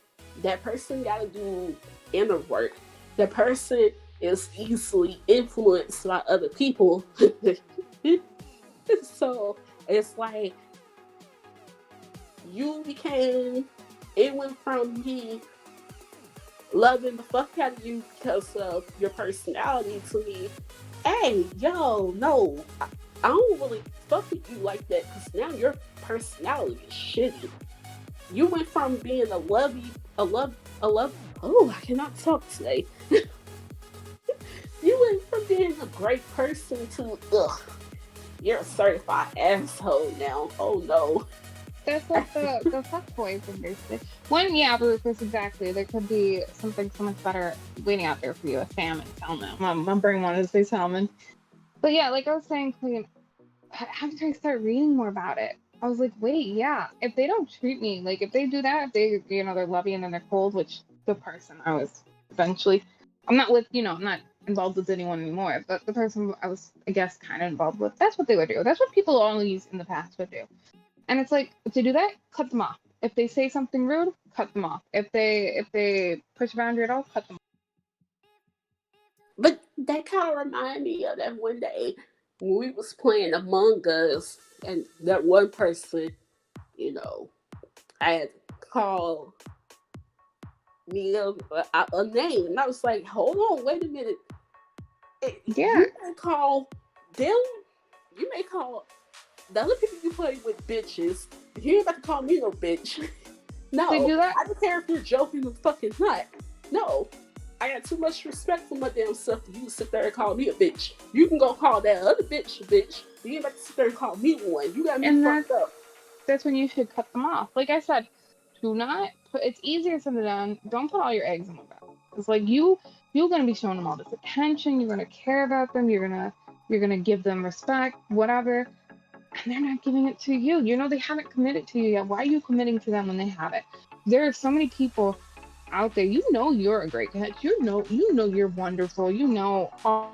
that person got to do inner work. The person is easily influenced by other people. So it's like you became, it went from me loving the fuck out of you because of your personality to me. Hey, yo, no, I don't really fuck with you like that because now your personality is shitty. You went from being a love. Oh, I cannot talk today. You went from being a great person to, ugh, you're a certified asshole now. Oh no. That's like the fuck boy thing basically. One, yeah, Rufus, exactly. There could be something so much better waiting out there for you. A salmon. I'm bringing one to say salmon. But yeah, like I was saying, Clean, after I start reading more about it, I was like, wait, yeah, if they don't treat me like if they do that, if they they're loving and then they're cold, which the person I was eventually, I'm not with, I'm not involved with anyone anymore, but the person I was, I guess, kind of involved with, that's what they would do. That's what people always in the past would do. And it's like, if they do that, cut them off. If they say something rude, cut them off. If they push a boundary at all, cut them off. But that kind of reminded me of that one day when we was playing Among Us, and that one person, you know, I had called me a name, and I was like, hold on, wait a minute. Yeah. You may call them, you may call the other people you play with bitches. You ain't about to call me no bitch. They No, do that. I don't care if you're joking or fucking not. No, I got too much respect for my damn self for you to sit there and call me a bitch. You can go call that other bitch a bitch. You ain't about to sit there and call me one. You got me And fucked up. that's when you should cut them off. Like I said, do not put. It's easier said than done. Don't put all your eggs in one basket. It's like you're gonna be showing them all this attention. You're gonna care about them. You're gonna give them respect, whatever. And they're not giving it to you. They haven't committed to you yet. Why are you committing to them when they have it? There are so many people out there. You're a great catch. You know you're wonderful. All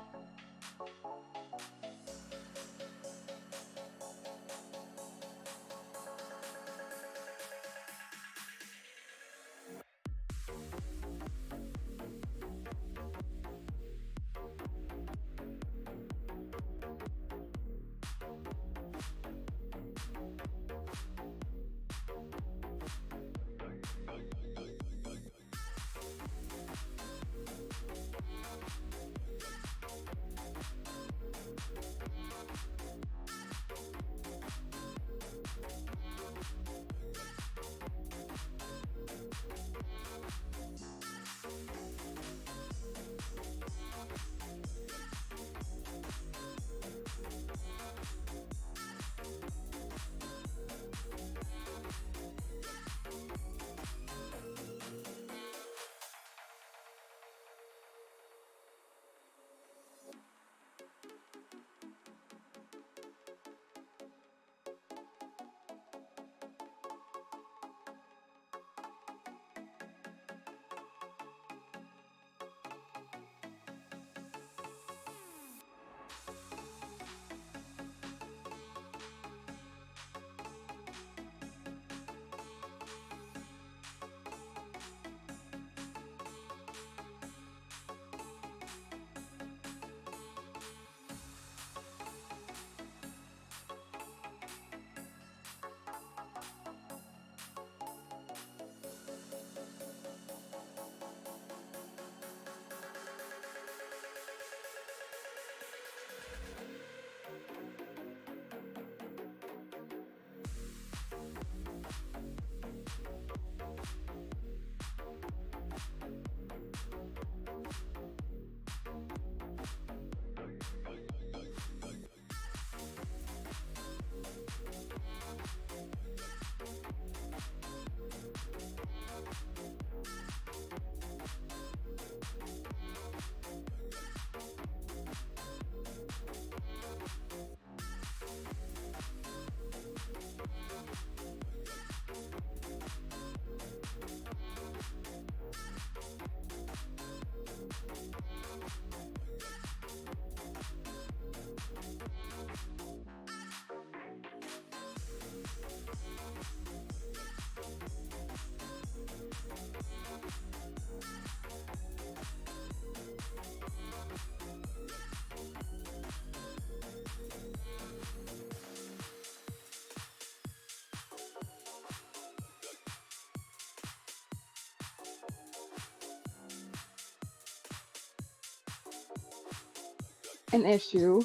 an issue.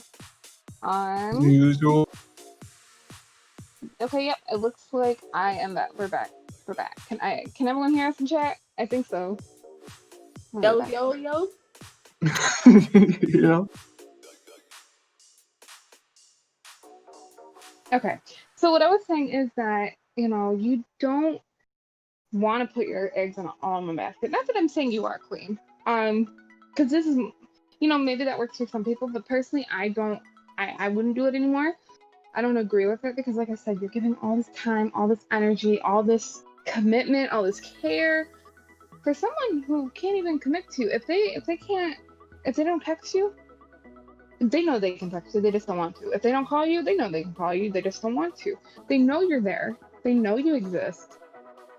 Usual. Okay, yep. It looks like I am back. We're back. We're back. Can everyone hear us in chat? I think so. We're Yo, back. yo, yo. Yeah. Okay. So what I was saying is that, you don't want to put your eggs in an almond basket. Not that I'm saying you are queen. Because this is, maybe that works for some people, but personally, I wouldn't do it anymore. I don't agree with it because, like I said, you're giving all this time, all this energy, all this commitment, all this care for someone who can't even commit to you. If they don't text you, they know they can text you, they just don't want to. If they don't call you, they know they can call you, they just don't want to. They know you're there, they know you exist,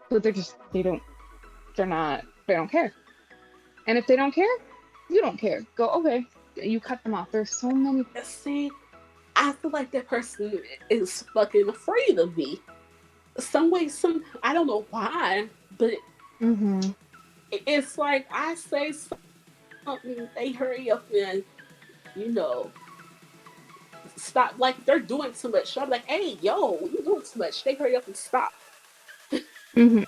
but they don't care. And if they don't care, you don't care. Go, okay, you cut them off. There's so many. See, I feel like that person is fucking afraid of me. I don't know why, but Mm-hmm. it's like I say something, they hurry up and, you know, stop. Like they're doing too much. So I'm like, hey, yo, you're doing too much. They hurry up and stop. Mm-hmm.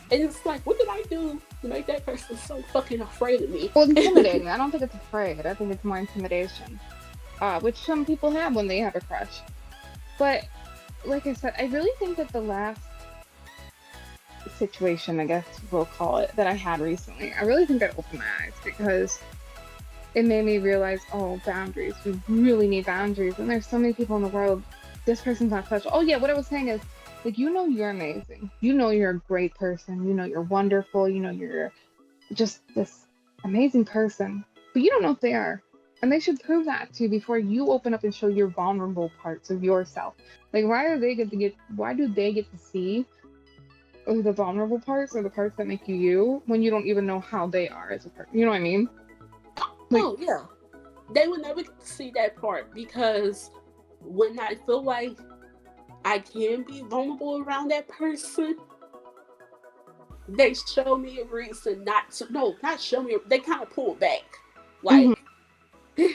And it's like, what did I do to make that person so fucking afraid of me? Well, intimidating. I don't think it's afraid. I think it's more intimidation, which some people have when they have a crush. But like I said, I really think that the last situation, I guess we'll call it, that I had recently, I really think that opened my eyes because it made me realize, oh, boundaries. We really need boundaries. And there's so many people in the world. This person's not special. Oh, yeah, what I was saying is, like, you're amazing. You're a great person. You're wonderful. You're just this amazing person. But you don't know if they are. And they should prove that to you before you open up and show your vulnerable parts of yourself. Like, why do they get to see the vulnerable parts or the parts that make you you when you don't even know how they are as a person? You know what I mean? Like, Oh yeah, they would never get to see that part because when I feel like I can be vulnerable around that person, they show me a reason not to. No, not show me. They kind of pull back, mhm. like.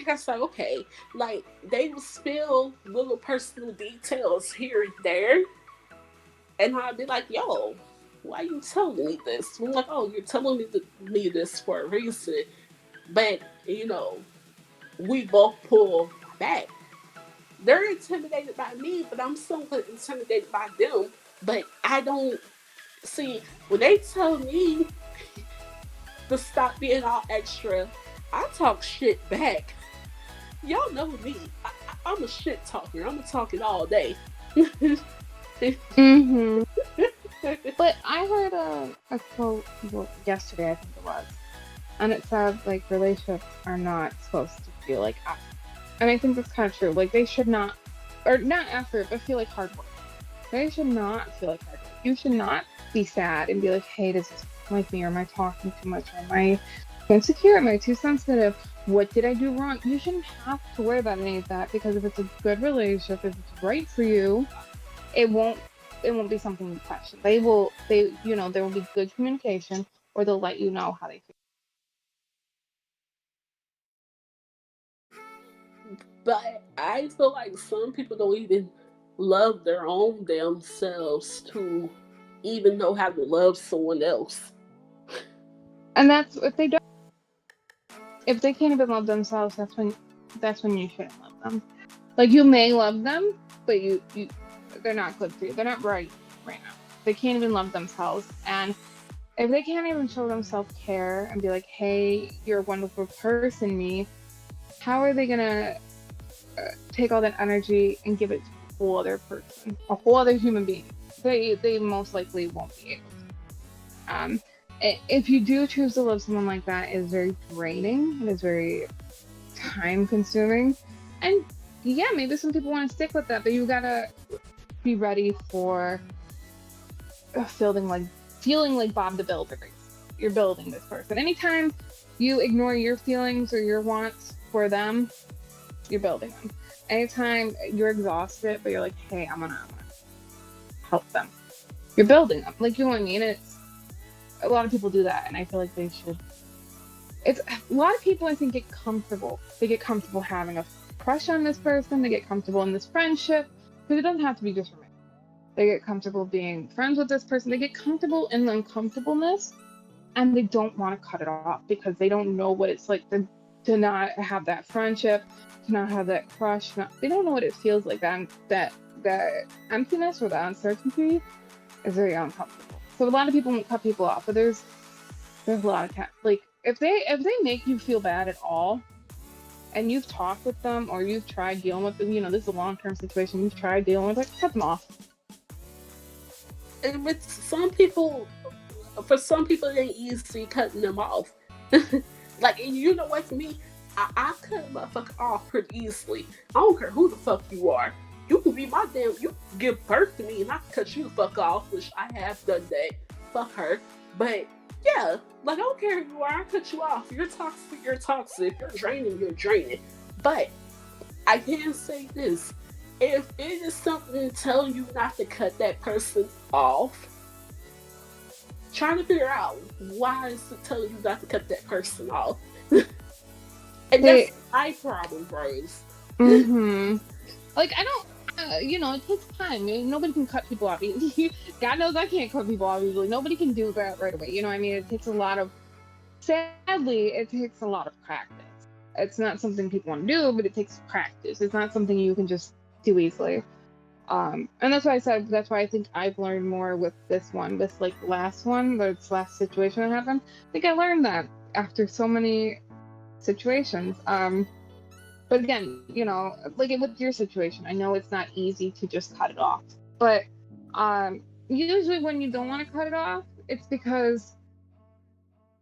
That's like, okay, like they will spill little personal details here and there, and I'd be like, yo, why are you telling me this? I'm like, oh, you're telling me this for a reason, but you know, we both pull back. They're intimidated by me, but I'm somewhat intimidated by them. But I don't see when they tell me to stop being all extra, I talk shit back. Y'all know me. I'm a shit talker. I'm gonna talk it all day. Mhm. But I heard a quote yesterday, I think it was, and it said like relationships are not supposed to feel like effort, and I think that's kind of true. Like they should not, or not effort, but feel like hard work. They should not feel like hard work. You should not be sad and be like, hey, does this like me, or am I talking too much, or am I insecure? Am I too sensitive? What did I do wrong? You shouldn't have to worry about any of that because if it's a good relationship, if it's right for you, it won't be something you question. There will be good communication or they'll let you know how they feel. But I feel like some people don't even love their own damn selves to even know how to love someone else. And that's if they can't even love themselves, that's when you shouldn't love them. Like you may love them, but you they're not good for you. They're not right now. They can't even love themselves. And if they can't even show them self-care and be like, hey, you're a wonderful person, me, how are they gonna take all that energy and give it to a whole other person, a whole other human being? They most likely won't be able to. If you do choose to love someone like that, it is very draining. It is very time consuming, and yeah, maybe some people want to stick with that, but you gotta be ready for feeling like Bob the Builder. You're building this person. Anytime you ignore your feelings or your wants for them, you're building them. Anytime you're exhausted, but you're like, hey, I'm gonna help them. You're building them. Like you know what I mean? It's a lot of people do that, and I feel like they should it's a lot of people I think get comfortable. They get comfortable having a crush on this person. They get comfortable in this friendship because it doesn't have to be just romantic. They get comfortable being friends with this person. They get comfortable in the uncomfortableness, and they don't want to cut it off because they don't know what it's like to not have that friendship, to not have that crush. They don't know what it feels like. That emptiness or that uncertainty is very uncomfortable. So a lot of people won't cut people off, but there's a lot of times like if they make you feel bad at all, and you've talked with them or you've tried dealing with them, this is a long term situation. You've tried dealing with it, cut them off. And with some people, for some people, it ain't easy cutting them off. Like, and you know what, to me, I cut a motherfucker off pretty easily. I don't care who the fuck you are. You can be my damn, you can give birth to me and I can cut you the fuck off, which I have done that. Fuck her. But yeah, like, I don't care who you are, I cut you off. You're toxic, you're toxic. You're draining, you're draining. But I can say this. If it is something telling you not to cut that person off, trying to figure out why is it telling you not to cut that person off. And that's my problem, bros. Like, I don't, it takes time. Nobody can cut people off. God knows I can't cut people off easily. Nobody can do that right away. You know what I mean? It takes sadly, it takes a lot of practice. It's not something people want to do, but it takes practice. It's not something you can just do easily. And that's why I think I've learned more with this like last one, this last situation that happened. I think I learned that after so many situations. But again, like with your situation, I know it's not easy to just cut it off. But usually when you don't want to cut it off, it's because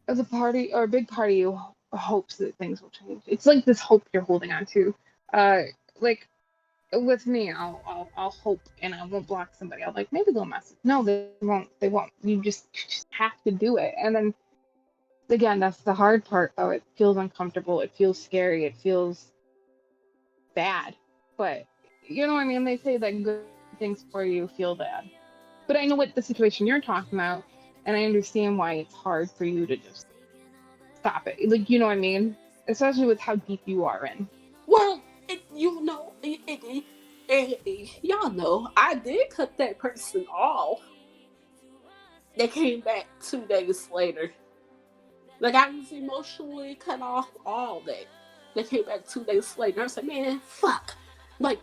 of the party or a big part of you hopes that things will change. It's like this hope you're holding on to. Like with me, I'll hope and I won't block somebody. I'll like maybe they'll message. No, they won't. They won't. You just have to do it. And then again, that's the hard part though. It feels uncomfortable. It feels scary. It feels bad. But you know what I mean? They say that good things for you feel bad. But I know what the situation you're talking about, and I understand why it's hard for you to just stop it. Like, you know what I mean? Especially with how deep you are in. Well, y'all know, I did cut that person off. They came back 2 days later. Like, I was emotionally cut off all that. They came back 2 days later. I was like, man, fuck. Like,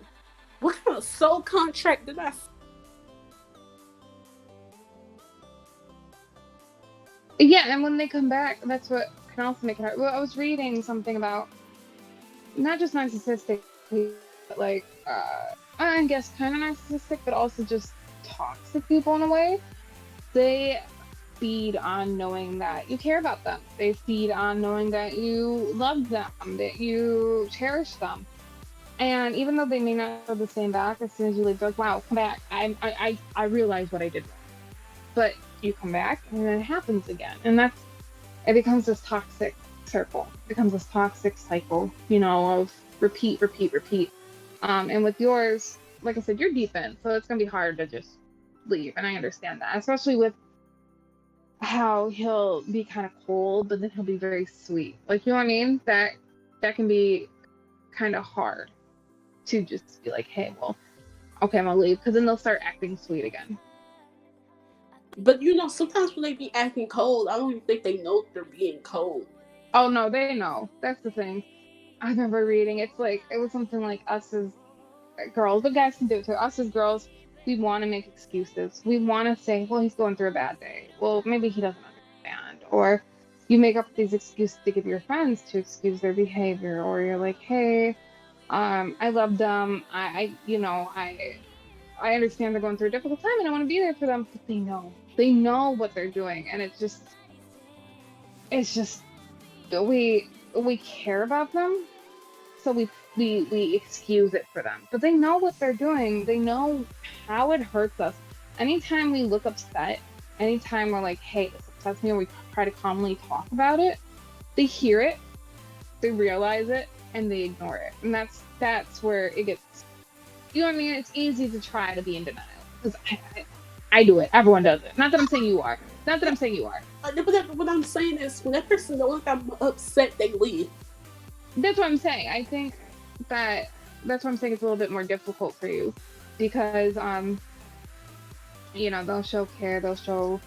what kind of soul contract did I? Yeah, and when they come back, that's what can also make it hard. Well, I was reading something about not just narcissistic, but like, I guess kind of narcissistic, but also just toxic people in a way. They feed on knowing that you care about them. They feed on knowing that you love them, that you cherish them. And even though they may not feel the same back, as soon as you leave, they're like, wow, come back. I realize what I did wrong. But you come back and then it happens again. And it becomes this toxic circle. It becomes this toxic cycle, of repeat, repeat, repeat. And with yours, like I said, you're deep in, so it's gonna be hard to just leave. And I understand that, especially with how he'll be kind of cold, but then he'll be very sweet. Like, you know what I mean? That can be kind of hard to just be like, hey, well, okay, I'm gonna leave, because then they'll start acting sweet again. But sometimes when they be acting cold, I don't even think they know they're being cold. Oh no, they know. That's the thing. I remember reading, it was something like us as girls, but guys can do it too. Us as girls, we want to make excuses. We want to say, well, he's going through a bad day. Well, maybe he doesn't understand. Or you make up these excuses to give your friends to excuse their behavior. Or you're like, hey, I love them. I understand they're going through a difficult time and I want to be there for them. But they know what they're doing. And it's just, we care about them. So we excuse it for them, but they know what they're doing. They know how it hurts us. Anytime we look upset, anytime we're like, hey, this upsets me, or we try to calmly talk about it, they hear it, they realize it, and they ignore it. And that's where it gets, you know what I mean? It's easy to try to be in denial, because I do it. Everyone does it. Not that I'm saying you are, Not that I'm saying you are. But what I'm saying is, when that person knows I'm upset, they leave. That's what I'm saying. I think that's what I'm saying. It's a little bit more difficult for you because they'll show care, they'll show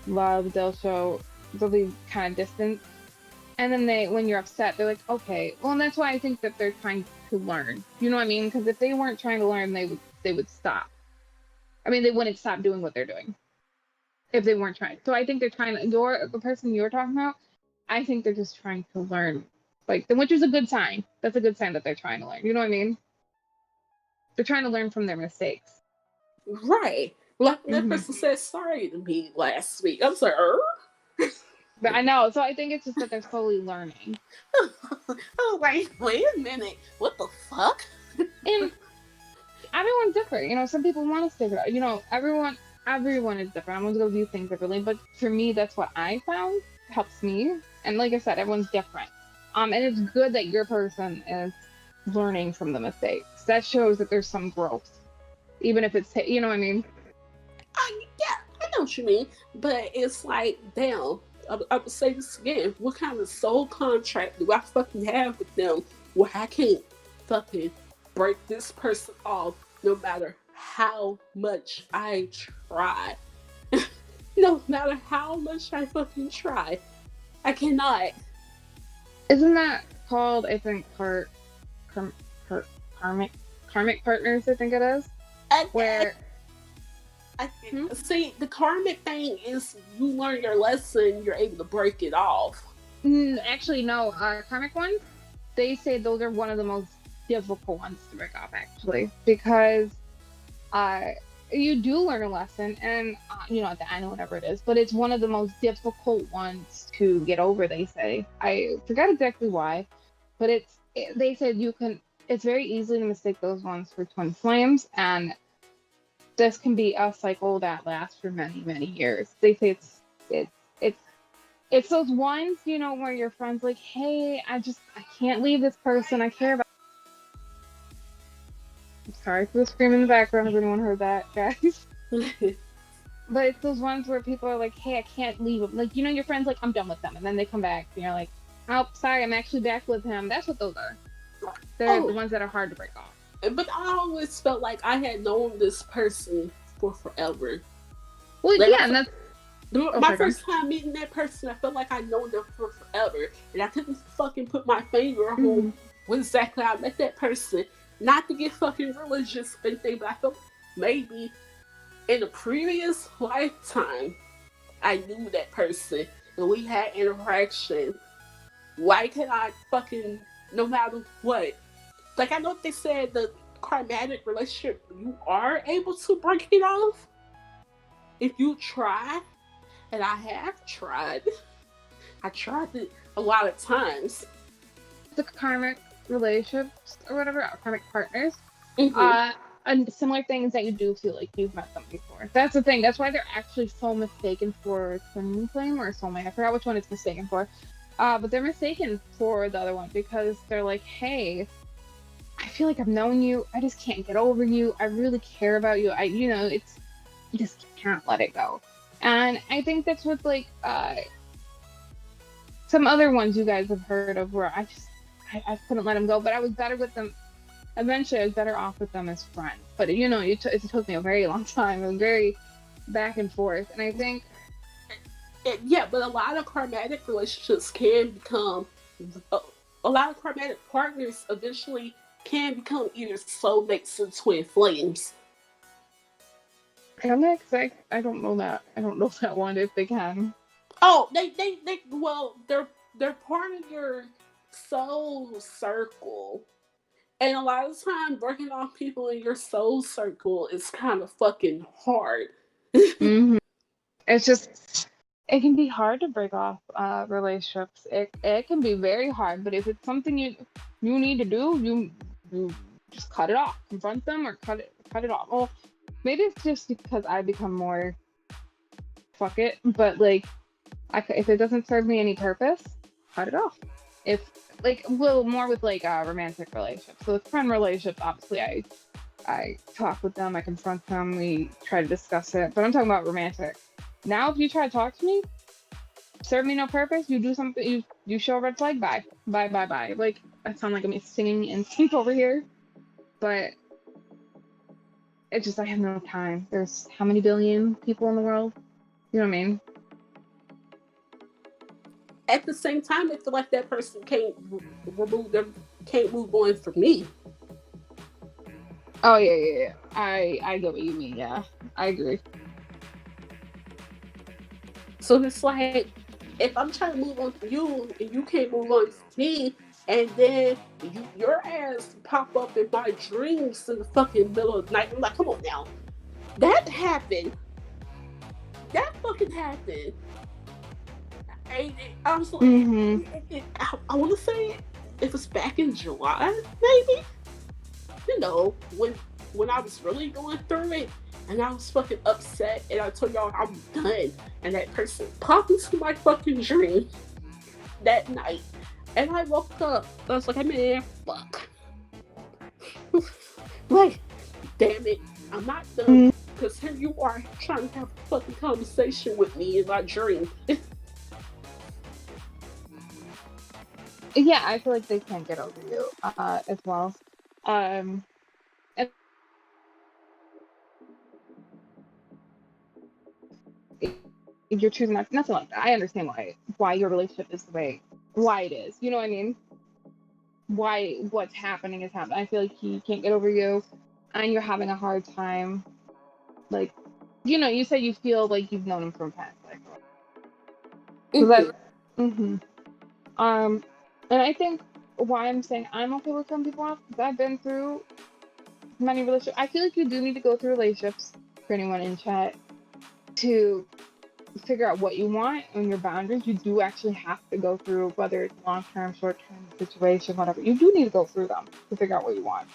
love, they'll be kind of distant, and then when you're upset, they're like, okay, well, and that's why I think that they're trying to learn. You know what I mean? Because if they weren't trying to learn, they would stop. I mean, they wouldn't stop doing what they're doing if they weren't trying. So I think they're trying to. The person you're talking about, I think they're just trying to learn, which is a good sign. That's a good sign that they're trying to learn. You know what I mean? They're trying to learn from their mistakes. Right. Like when that Mhm. person said sorry to me last week. I'm like, But I know. So I think it's just that they're slowly learning. oh, wait a minute. What the fuck? And everyone's different. Some people want to stick it out. Everyone is different. Everyone's going to view things differently. But for me, that's what I found helps me. And like I said, everyone's different. And it's good that your person is learning from the mistakes. That shows that there's some growth. Even if it's, you know what I mean? Yeah, I know what you mean. But it's like, damn, I would say this again. What kind of soul contract do I fucking have with them where I can't fucking break this person off no matter how much I try? No matter how much I fucking try, I cannot. Isn't that called, I think, karmic partners, I think it is? Where see, the karmic thing is you learn your lesson, you're able to break it off. actually, no, karmic ones, they say those are one of the most difficult ones to break off, actually, because you do learn a lesson, and at the end, whatever it is, but it's one of the most difficult ones to get over. They say, I forgot exactly why, but they said it's very easy to mistake those ones for twin flames, and this can be a cycle that lasts for many, many years. They say it's those ones, where your friend's like, hey, I can't leave this person I care about. I'm sorry for the scream in the background if anyone heard that, guys. But it's those ones where people are like, hey, I can't leave them. Like, your friend's like, I'm done with them. And then they come back and you're like, oh, sorry, I'm actually back with him. That's what those are. They're the ones that are hard to break off. But I always felt like I had known this person for forever. Well, like, yeah, and that's... my first time meeting that person, I felt like I'd known them for forever. And I couldn't fucking put my finger on when exactly I met that person. Not to get fucking religious or anything, but I felt maybe in a previous lifetime, I knew that person and we had interaction. Why can I fucking, no matter what? Like, I know they said the karmatic relationship, you are able to break it off if you try. And I have tried. I tried it a lot of times. The karmic relationships or whatever, karmic partners, Mm-hmm. and similar things that you do feel like you've met them before. That's the thing. That's why they're actually so mistaken for twin flame or soulmate. I forgot which one it's mistaken for. But they're mistaken for the other one because they're like, hey, I feel like I've known you. I just can't get over you. I really care about you. You just can't let it go. And I think that's what some other ones you guys have heard of where I couldn't let them go, but I was better with them. Eventually, I was better off with them as friends. But it took me a very long time. It was very back and forth, and I think Yeah, but a lot of karmatic relationships can become a lot of karmatic partners eventually can become either soulmates or twin flames. karmics. I don't know that. I don't know that one if they can. Oh, they're part of your soul circle. And a lot of time breaking off people in your soul circle is kind of fucking hard. Hmm. It's just it can be hard to break off relationships. It can be very hard, but if it's something you need to do, you just cut it off, confront them, or cut it off. Well, maybe it's just because I become more fuck it, but if it doesn't serve me any purpose, cut it off. If more with romantic relationships. So with friend relationships, obviously I talk with them, I confront them, we try to discuss it. But I'm talking about romantic. Now, if you try to talk to me, serve me no purpose, you do something, you show a red flag, bye, bye, bye, bye. Like I sound like I'm singing in sync over here, but it's just I have no time. There's how many billion people in the world? You know what I mean? At the same time, I feel like that person can't move on for me. Oh yeah, yeah, yeah. I get what you mean. Yeah, I agree. So it's like, if I'm trying to move on for you and you can't move on for me, and then your ass pop up in my dreams in the fucking middle of the night, I'm like, come on now, that happened. That fucking happened. And I was like, Mm-hmm. I want to say it was back in July, maybe. You know, when I was really going through it, and I was fucking upset, and I told y'all I'm done, and that person popped into my fucking dream that night, and I woke up. I was like, man, fuck. Like, damn it, I'm not done. Because here you are trying to have a fucking conversation with me in my dream. Yeah, I feel like they can't get over you as well. And you're choosing not nothing like that. I understand why your relationship is the way why it is. You know what I mean? Why what's happening is happening. I feel like he can't get over you, and you're having a hard time. Like, you said you feel like you've known him from past life. So that, Mhm. hmm and I think why I'm saying I'm okay with cutting people off because I've been through many relationships. I feel like you do need to go through relationships for anyone in chat to figure out what you want and your boundaries. You do actually have to go through whether it's long term, short term situation, whatever. You do need to go through them to figure out what you want.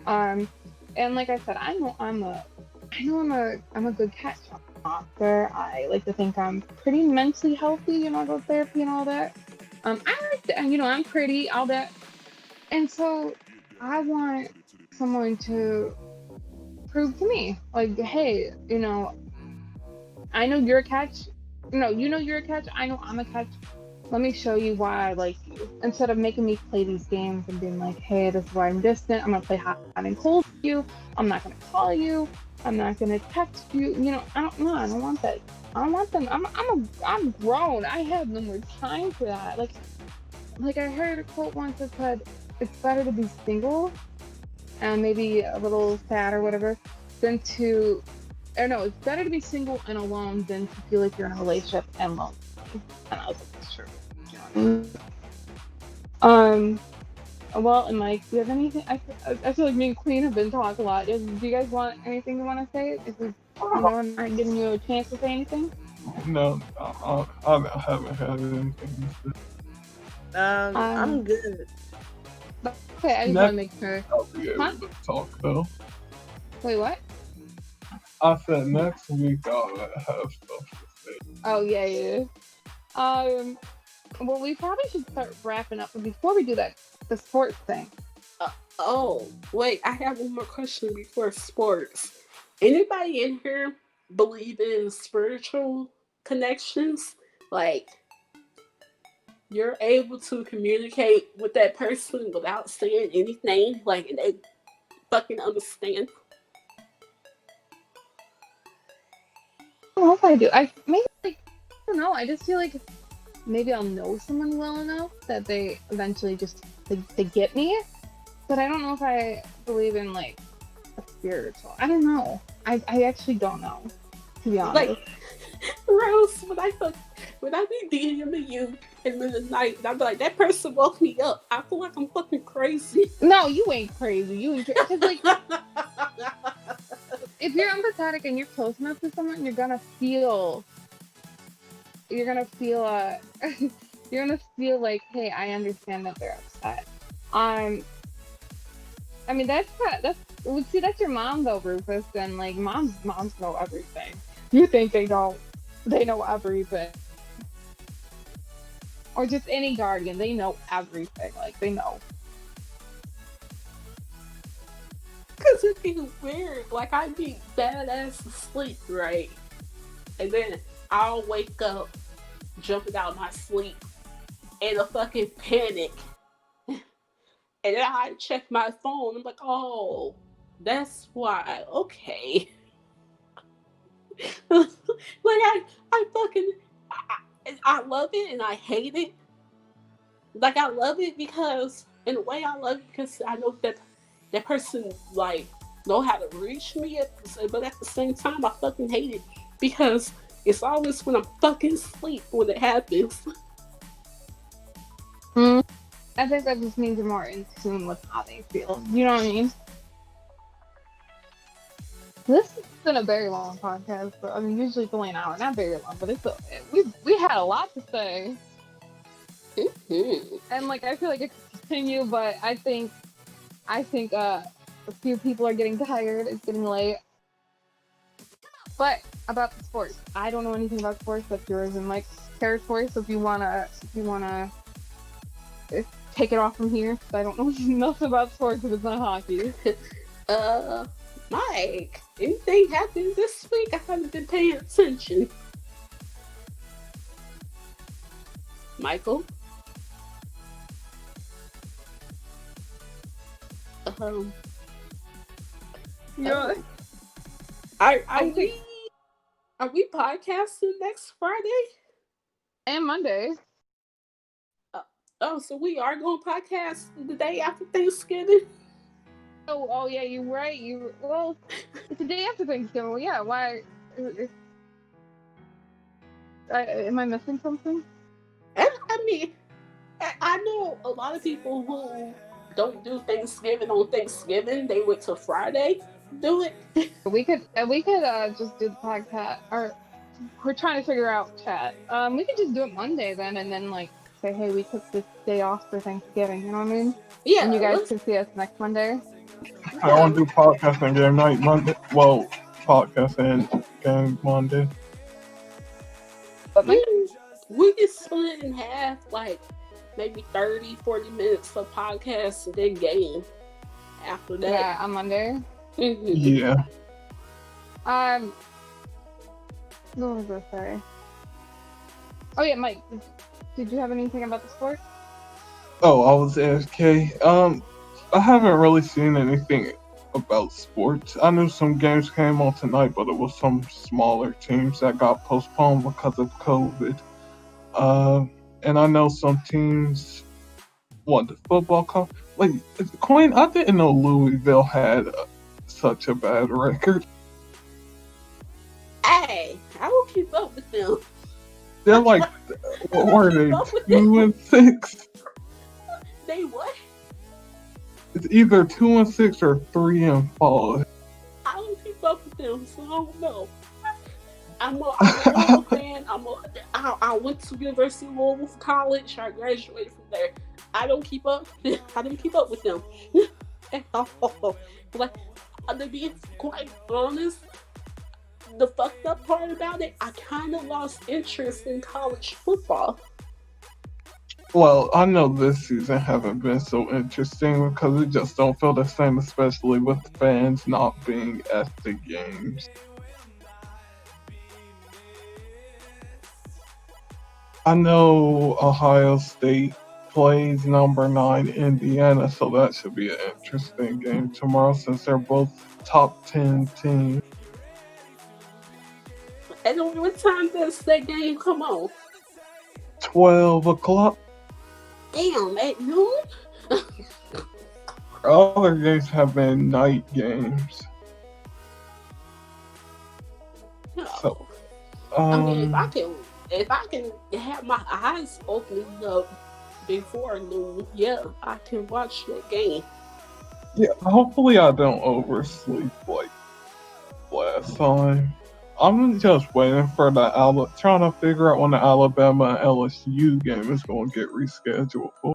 Um, and like I said, I'm a good catch author. I like to think I'm pretty mentally healthy. I go to therapy and all that. I like that. I'm pretty, all that. And so I want someone to prove to me, like, hey, I know you're a catch. No, you know you're a catch. I know I'm a catch. Let me show you why I like you. Instead of making me play these games and being like, hey, this is why I'm distant. I'm gonna play hot and cold with you. I'm not gonna call you. I'm not gonna text you. I don't know. I don't want that. I don't want them. I'm grown. I have no more time for that. Like I heard a quote once that said, "It's better to be single and maybe a little sad or whatever than to or no, it's better to be single and alone than to feel like you're in a relationship and lonely." And I was like, that's true. Um, well, and Mike, do you have anything? I feel like me and Queen have been talking a lot. Do you guys want anything you want to say? If we, I'm not giving you a chance to say anything. No, I haven't had anything. Um, I'm good. okay, I just want to Next, make sure. I'll be able Huh? to talk though. Wait, what? I said next week I'll have stuff to say. Oh yeah, yeah. Um, well, we probably should start wrapping up. But before we do that, the sports thing. Oh, wait, I have one more question before sports. Anybody in here believe in spiritual connections? Like, you're able to communicate with that person without saying anything, like, and they fucking understand? I don't know if I do. I maybe like I don't know. I just feel like maybe I'll know someone well enough that they eventually just they get me. But I don't know if I believe in like a spiritual. I don't know. I actually don't know, to be Like, honest. Rose, when I be DMing you in the middle of the night, and I be like, that person woke me up. I feel like I'm fucking crazy. No, you ain't crazy. You ain't because like if you're empathetic and you're close enough to someone, you're gonna feel you're gonna feel like, hey, I understand that they're upset. Um, I mean, well, see, that's your mom though, Rufus. And like moms know everything. You think they don't? They know everything. Or just any guardian, they know everything. Like they know. Cause it be weird. Like, I be badass asleep, right? And then I'll wake up jumping out of my sleep in a fucking panic. And then I check my phone. I'm like, oh, that's why. Okay. Like I fucking, I love it and I hate it. Like I love it because, in a way, I love it because I know that that person like know how to reach me. But at the same time, I fucking hate it because it's always when I'm fucking asleep when it happens. Mm, I think that just means you're more in tune with how they feel. You know what I mean? This has been a very long podcast, but I mean, usually it's only an hour. Not very long, but we had a lot to say, Mhm. and like I feel like it could continue, but I think a few people are getting tired. It's getting late. But about the sports, I don't know anything about sports. That's yours and Mike's territory. So if you wanna take it off from here, 'cause I don't know nothing about sports if it's not hockey. uh, Mike, anything happened this week? I haven't been paying attention. Michael, um, Yeah, oh, are I think are we podcasting next Friday? and Monday. Uh, oh, so we are going to podcast the day after Thanksgiving. Oh yeah, you're right. Well, it's the day after Thanksgiving. Well, yeah, why? If, am I missing something? And I mean, I know a lot of people who don't do Thanksgiving on Thanksgiving. They wait till Friday to do it. We could just do the podcast, or we're trying to figure out chat. We could just do it Monday then, and then like say, hey, we took this day off for Thanksgiving. You know what I mean? And you Yeah, guys let's. can see us next Monday. I want Yeah, to do podcast and game night Monday. Well, podcast and game Monday. But Mike, mm, we can split it in half, like maybe 30, 40 minutes of podcast and then game after that. yeah, on Monday. Mm-hmm. Yeah. Um, what was I say? Oh yeah, Mike. Did you have anything about the sport? Oh, I was AFK. I haven't really seen anything about sports. I knew some games came on tonight, but it was some smaller teams that got postponed because of COVID. Uh, and I know some teams. What the football call? Like Queen, I didn't know Louisville had such a bad record. Hey, I will keep up with them. They're like, what I don't were keep they? up with them. 2-6. They what? It's either 2-6 or 3-5. I don't keep up with them, so I don't know. I'm a Louisville fan. I went to University of Louisville for college. I graduated from there. I don't keep up. I don't keep up with them at all. Like, to be quite honest, the fucked up part about it, I kind of lost interest in college football. Well, I know this season haven't been so interesting because it just don't feel the same, especially with fans not being at the games. I know Ohio State plays number 9 Indiana, so that should be an interesting game tomorrow since they're both top 10 teams. And then what time does that game come on? 12 o'clock. Damn, at noon? Other games have been night games. So, No. I mean, if I um, can, if I can have my eyes open up before noon, yeah, I can watch that game. yeah, hopefully I don't oversleep like last time. I'm just waiting for trying to figure out when the Alabama LSU game is going to get rescheduled for.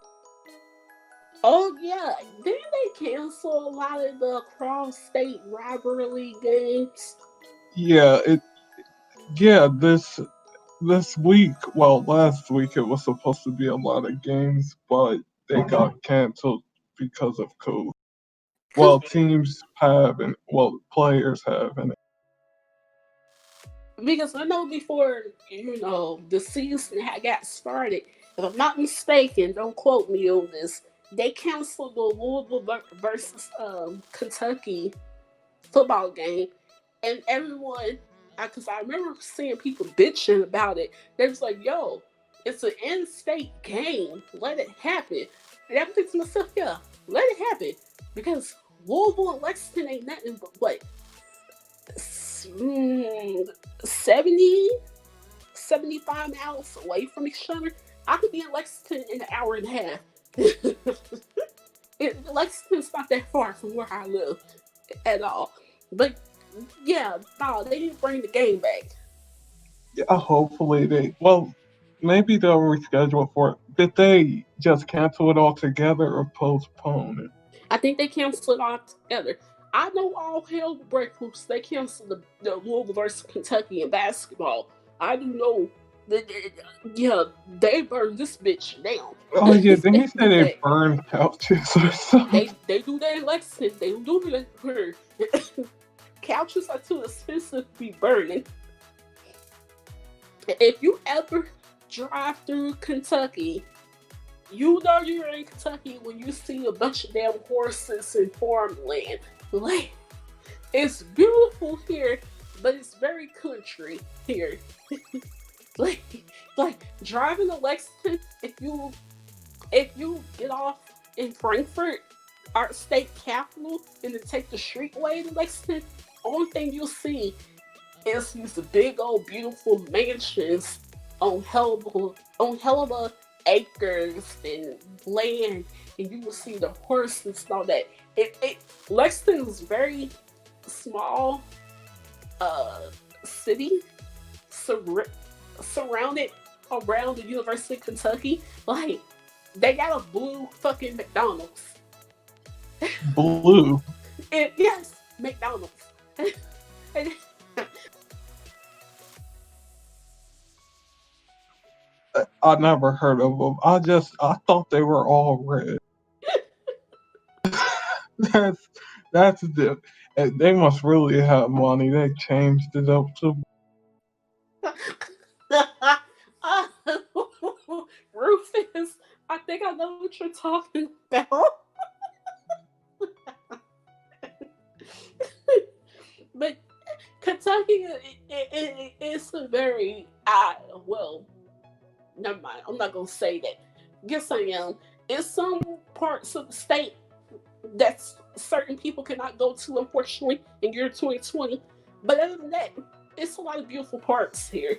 Oh yeah, didn't they cancel a lot of the cross-state rivalry games? Yeah, yeah, this week, well, last week it was supposed to be a lot of games, but they got canceled because of COVID. Cause Well, teams have and well, players have and Because I know before, the season had got started, if I'm not mistaken, don't quote me on this, they canceled the Louisville versus Kentucky football game, and everyone, because I remember seeing people bitching about it. They was like, "Yo, it's an in-state game. Let it happen." And I'm thinking to myself, "Yeah, let it happen," because Louisville and Lexington ain't nothing but what 70, 75 miles away from each other. I could be in Lexington in an hour and a half. Lexington's not that far from where I live at all. But yeah, no, they didn't bring the game back. Yeah, hopefully maybe they'll reschedule for it. Did they just cancel it altogether or postpone it? I think they canceled it altogether. I know all hell break loose. They canceled the Louisville versus Kentucky in basketball. I do know that, yeah, they burned this bitch down. Oh yeah, didn't They he say do they that. burned couches or something? They do that in Lexington. They don't do that here. Couches are too expensive to be burning. If you ever drive through Kentucky, you know you're in Kentucky when you see a bunch of damn horses and farmland. Like, it's beautiful here, but it's very country here. like, like driving to Lexington, if you get off in Frankfurt, our state capital, and then take the streetway to Lexington, only thing you'll see is these big old beautiful mansions on hell of a acres and land, and you will see the horses and all that. It Lexington is very small, uh, city sur- surrounded around the University of Kentucky. Like, they got a blue fucking McDonald's. Blue. Yes, McDonald's. And I never heard of them. I thought they were all red. that's that's the they must really have money. They changed it up to Rufus, I think I know what you're talking about. But Kentucky is a very well. Never mind. I'm not gonna say that. Yes, I am. In some parts of the state that certain people cannot go to, unfortunately, in year 2020. But other than that, it's a lot of beautiful parts here.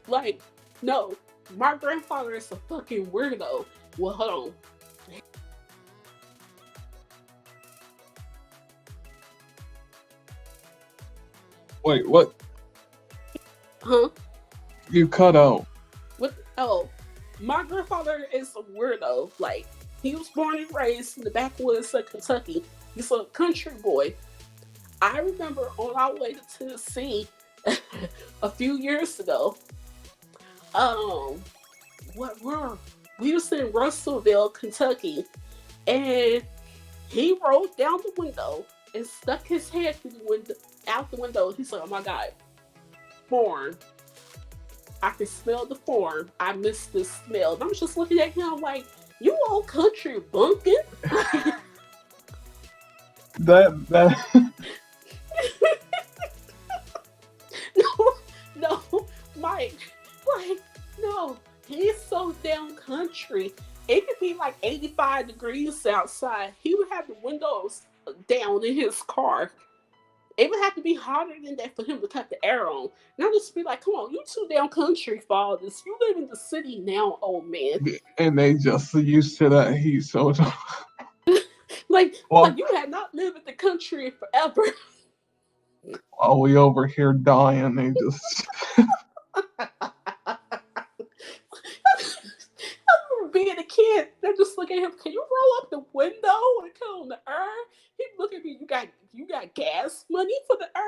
Like, no, my grandfather is a fucking weirdo. Well, hold on. wait, what? Huh? You cut out. What? Oh, my grandfather is a weirdo. Like, he was born and raised in the backwoods of Kentucky. He's a country boy. I remember on our way to Tennessee a few years ago. Um, what were we was in Russellville, Kentucky, and he rolled down the window and stuck his head through the window, out the window. He's like, "Oh my god, corn! I can smell the corn. I miss this smell." And I'm just looking at him like, "You old country bumpkin." That No, no, Mike, like, no, he's so down country. It could be like 85 degrees outside. He would have the windows down in his car. It would have to be hotter than that for him to cut the air on. And I'll just be like, "Come on, you too down country for all this. You live in the city now, old man." and they just used to that heat. So Like, well, you have not lived in the country forever. while we over here dying, they just Being a kid, they're just looking at him. "Can you roll up the window and cut on the air?" He look at me. You got gas money for the air?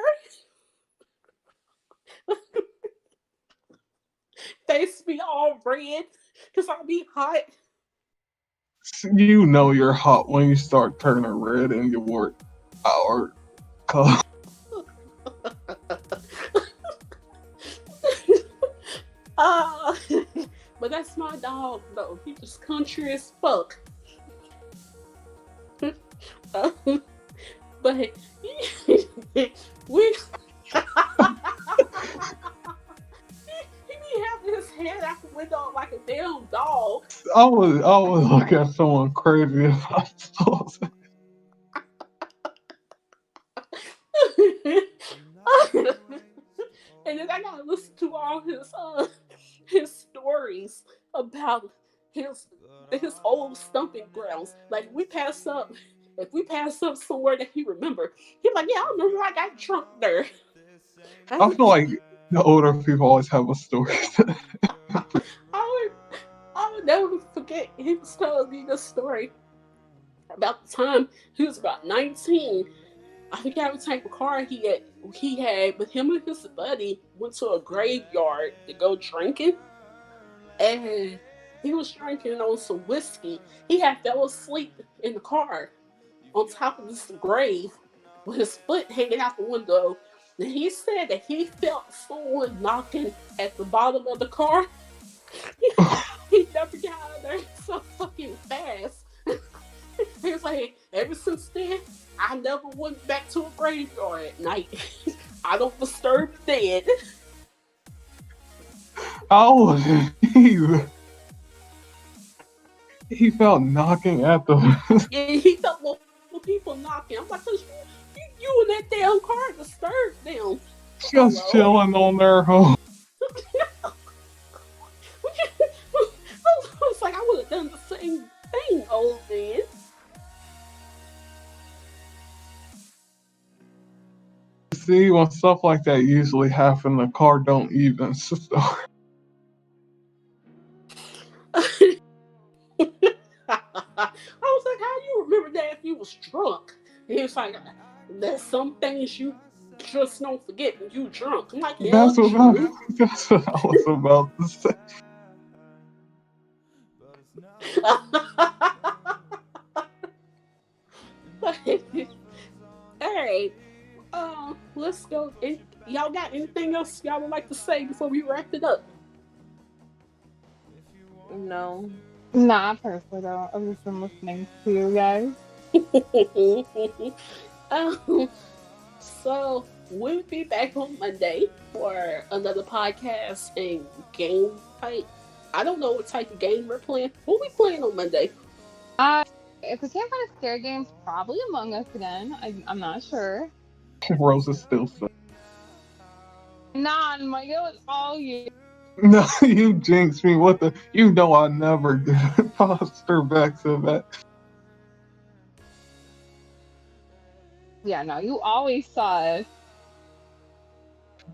Face be all red because I be hot. you know you're hot when you start turning red and your work hour. Uh, but that's my dog though. He just country as fuck. Uh, but we he be having his head out the window like a damn dog. I would look at someone crazy if I saw that. And then I gotta listen to all his stories about his his old stomping grounds. Like we pass up, if we pass up somewhere that he remember, he's like, "Yeah, I remember I got drunk there." I feel like the older people always have a story. I would, I would never forget. He was telling me this story about the time he was about 19. I forget what type of car he had, but him and his buddy went to a graveyard to go drinking, and he was drinking on some whiskey. He had fell asleep in the car on top of this grave with his foot hanging out the window. And he said that he felt someone knocking at the bottom of the car. He never got out of there so fucking fast. He was like, ever since then, I never went back to a graveyard at night. I don't disturb the dead. Oh, he felt knocking at the. And he felt multiple people knocking. I'm like, you in that damn car disturbed them. Just Hello? chilling on their home. It's like I would have done the same thing, old man. See, when stuff like that usually happen, the car don't even start. I was like, how do you remember that if you was drunk? And he was like, there's some things you just don't forget when you drunk. I'm like, yeah, That's what true. that's what I was about to say. All right. Let's go. Y'all got anything else y'all would like to say before we wrap it up? No. Nah, personally though. I've just been listening to you guys. um, so we'll be back on Monday for another podcast and game type. I don't know what type of game we're playing. What we playing on Monday? If we can't find a scare games, probably Among Us again. I'm not sure. Rose is still saying. Nah, Mike, it was all you. No, you jinxed me. What the? You know I never did. Foster back to back. Yeah, no, you always saw us.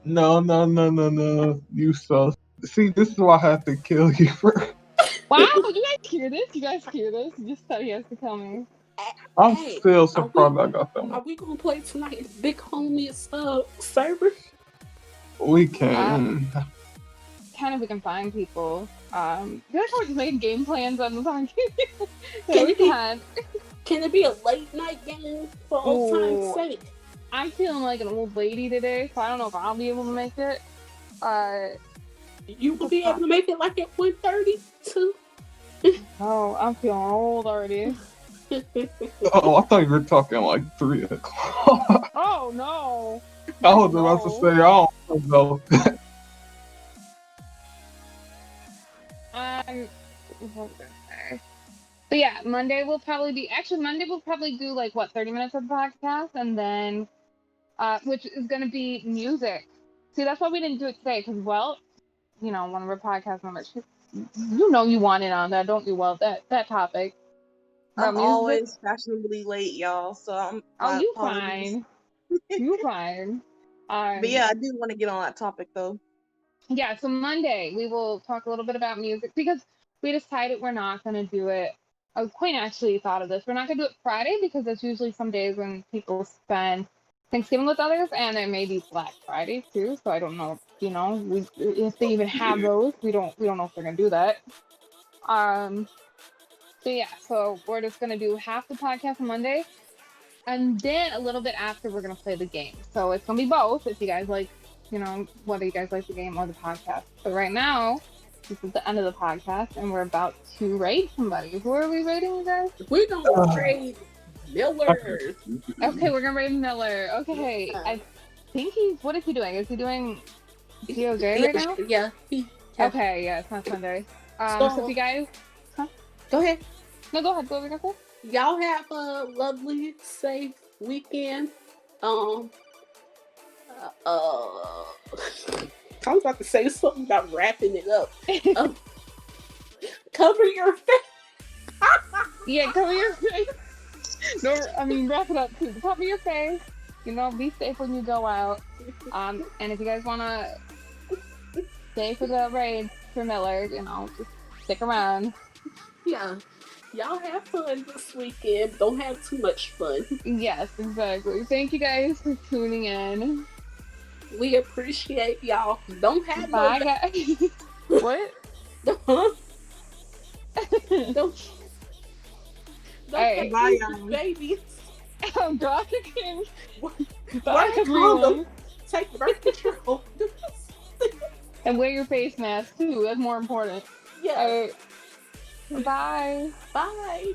No. You suck. See, this is why I have to kill you for. Wow, you guys hear this? You guys hear this? You just said he has to kill me. I'm Hey, still are we surprised I got that are one. we gonna play tonight in Big Homie's server? We can. Kind of we can find people. You guys were just making game plans on the song. Yeah, Can we it be can. can it be a late night game for old time's Ooh, sake? I'm feeling like an old lady today, so I don't know if I'll be able to make it. You will be able to make it like at 1:30 too. Oh, I'm feeling old already. Oh, I thought you were talking like 3 o'clock. Oh no. I was about to say, I don't know. What was I gonna say? But yeah, Monday will probably be Monday we'll probably do like what 30 minutes of the podcast, and then which is gonna be music. See, that's why we didn't do it today, because one of our podcast members, you wanted on that, don't you? Well, that topic about I'm music. always fashionably late, y'all. So Oh, my you apologies. fine. You fine. But yeah, I do want to get on that topic though. Yeah, so Monday we will talk a little bit about music because we decided we're not going to do it. Quinn actually thought of this. We're not going to do it Friday because that's usually some days when people spend Thanksgiving with others, and there may be Black Friday too. So I don't know, if they even have those. We don't know if they're going to do that. So yeah, so we're just going to do half the podcast on Monday, and then a little bit after we're going to play the game. So it's going to be both if you guys like whether you guys like the game or the podcast. But right now, this is the end of the podcast, and we're about to raid somebody. Who are we raiding, you guys? We're gonna raid Miller. Okay, we're gonna raid Miller. Okay, Yeah. I think what is he doing? Is he doing DOJ right now? Yeah. Okay, yeah, it's not Sunday. So if you guys, go ahead. No, go ahead. What were we gonna say? Y'all have a lovely, safe weekend. I was about to say something about wrapping it up. Cover your face. Yeah, cover your face. No, I mean wrap it up too. Cover your face. Be safe when you go out. And if you guys wanna stay for the raid for Miller, just stick around. Yeah. Y'all have fun this weekend. Don't have too much fun. Yes, exactly. Thank you guys for tuning in. We appreciate y'all. Don't have Bye, guys. What? Don't Hey, bye, babies. I'm King. Bye, everyone. Take birth control. And wear your face mask too. That's more important. Yeah. Bye. Bye.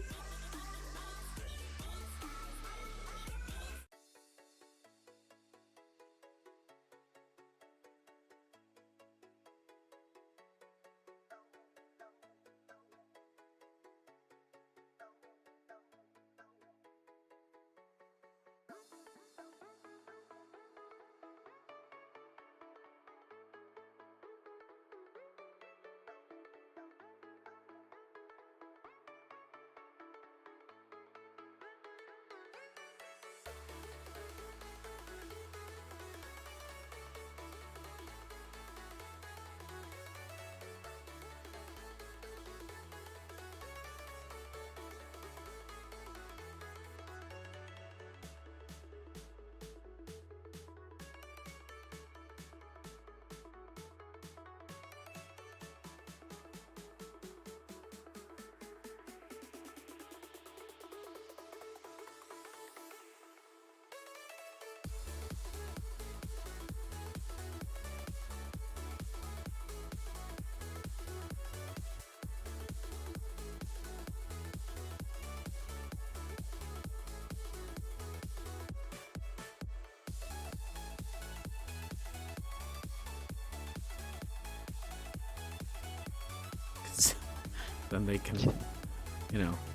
Then they can,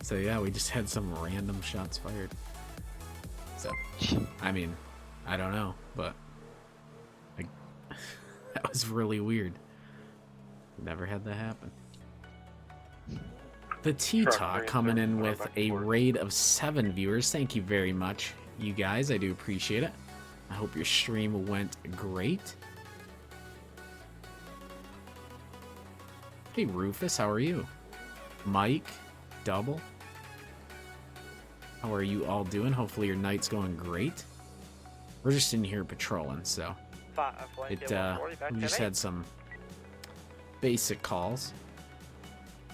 say, yeah, we just had some random shots fired. So, I mean, I don't know, but that was really weird. Never had that happen. The TeaTalk coming in with a raid of 7 viewers. Thank you very much, you guys. I do appreciate it. I hope your stream went great. Hey, Rufus, how are you? Mike, Double, how are you all doing? Hopefully your night's going great. We're just in here patrolling, so we just had some basic calls.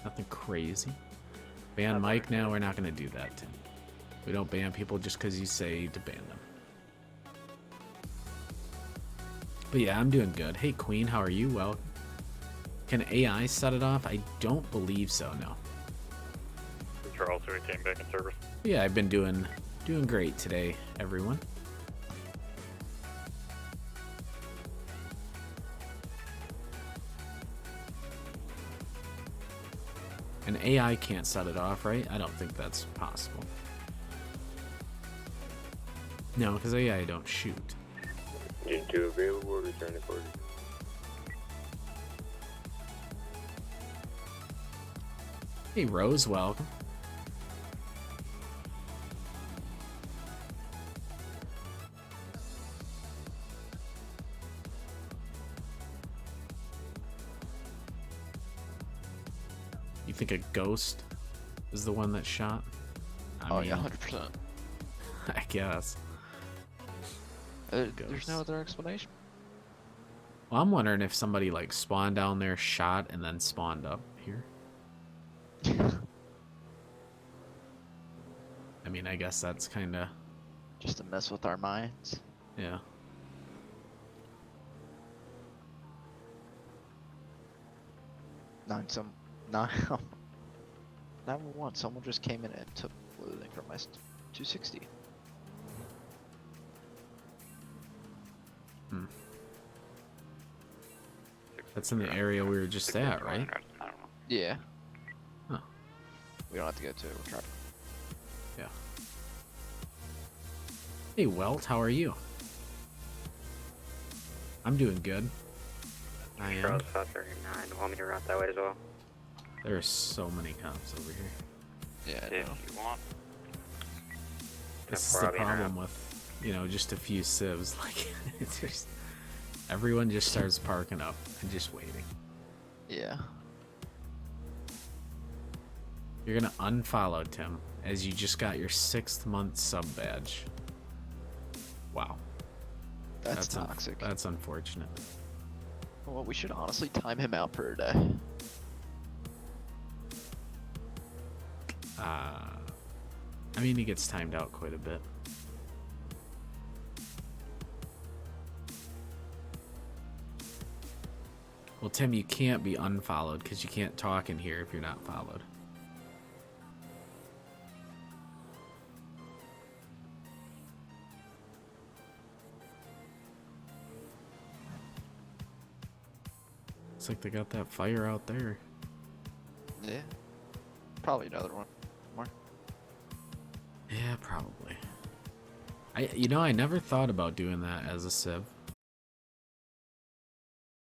Nothing crazy. Ban Mike now? We're not going to do that, Tim. We don't ban people just because you say to ban them. But yeah, I'm doing good. Hey, Queen, how are you? Well, can AI set it off? I don't believe so, no. Control 2 came back in service. Yeah, I've been doing great today, everyone. And AI can't set it off, right? I don't think that's possible. No, because AI don't shoot. Unit 2 available, return to party. Hey, Rose, welcome. You think a ghost is the one that shot? I mean, yeah, 100%. I guess. There's no other explanation. Well, I'm wondering if somebody like spawned down there, shot, and then spawned up here. I mean, I guess that's kind of just to mess with our minds. Yeah. 9 911. Someone just came in and took clothing from my 260. That's in the area we were just at, right? I don't know. Yeah. Huh. We don't have to go to traffic. Yeah. Hey, Welt, how are you? I'm doing good. I am. Charles 539. Want me to route that way as well? There are so many cops over here. Yeah, I know. If you want. This is the problem with, you know, just a few civs. Like, it's just everyone just starts parking up and just waiting. Yeah. You're gonna unfollow Tim as you just got your 6th month sub badge. Wow. That's toxic. That's unfortunate. Well, we should honestly time him out for a day. I mean, he gets timed out quite a bit. Well, Tim, you can't be unfollowed because you can't talk in here if you're not followed. Looks like they got that fire out there. Yeah. Probably another one. More. Yeah, probably. I never thought about doing that as a civ.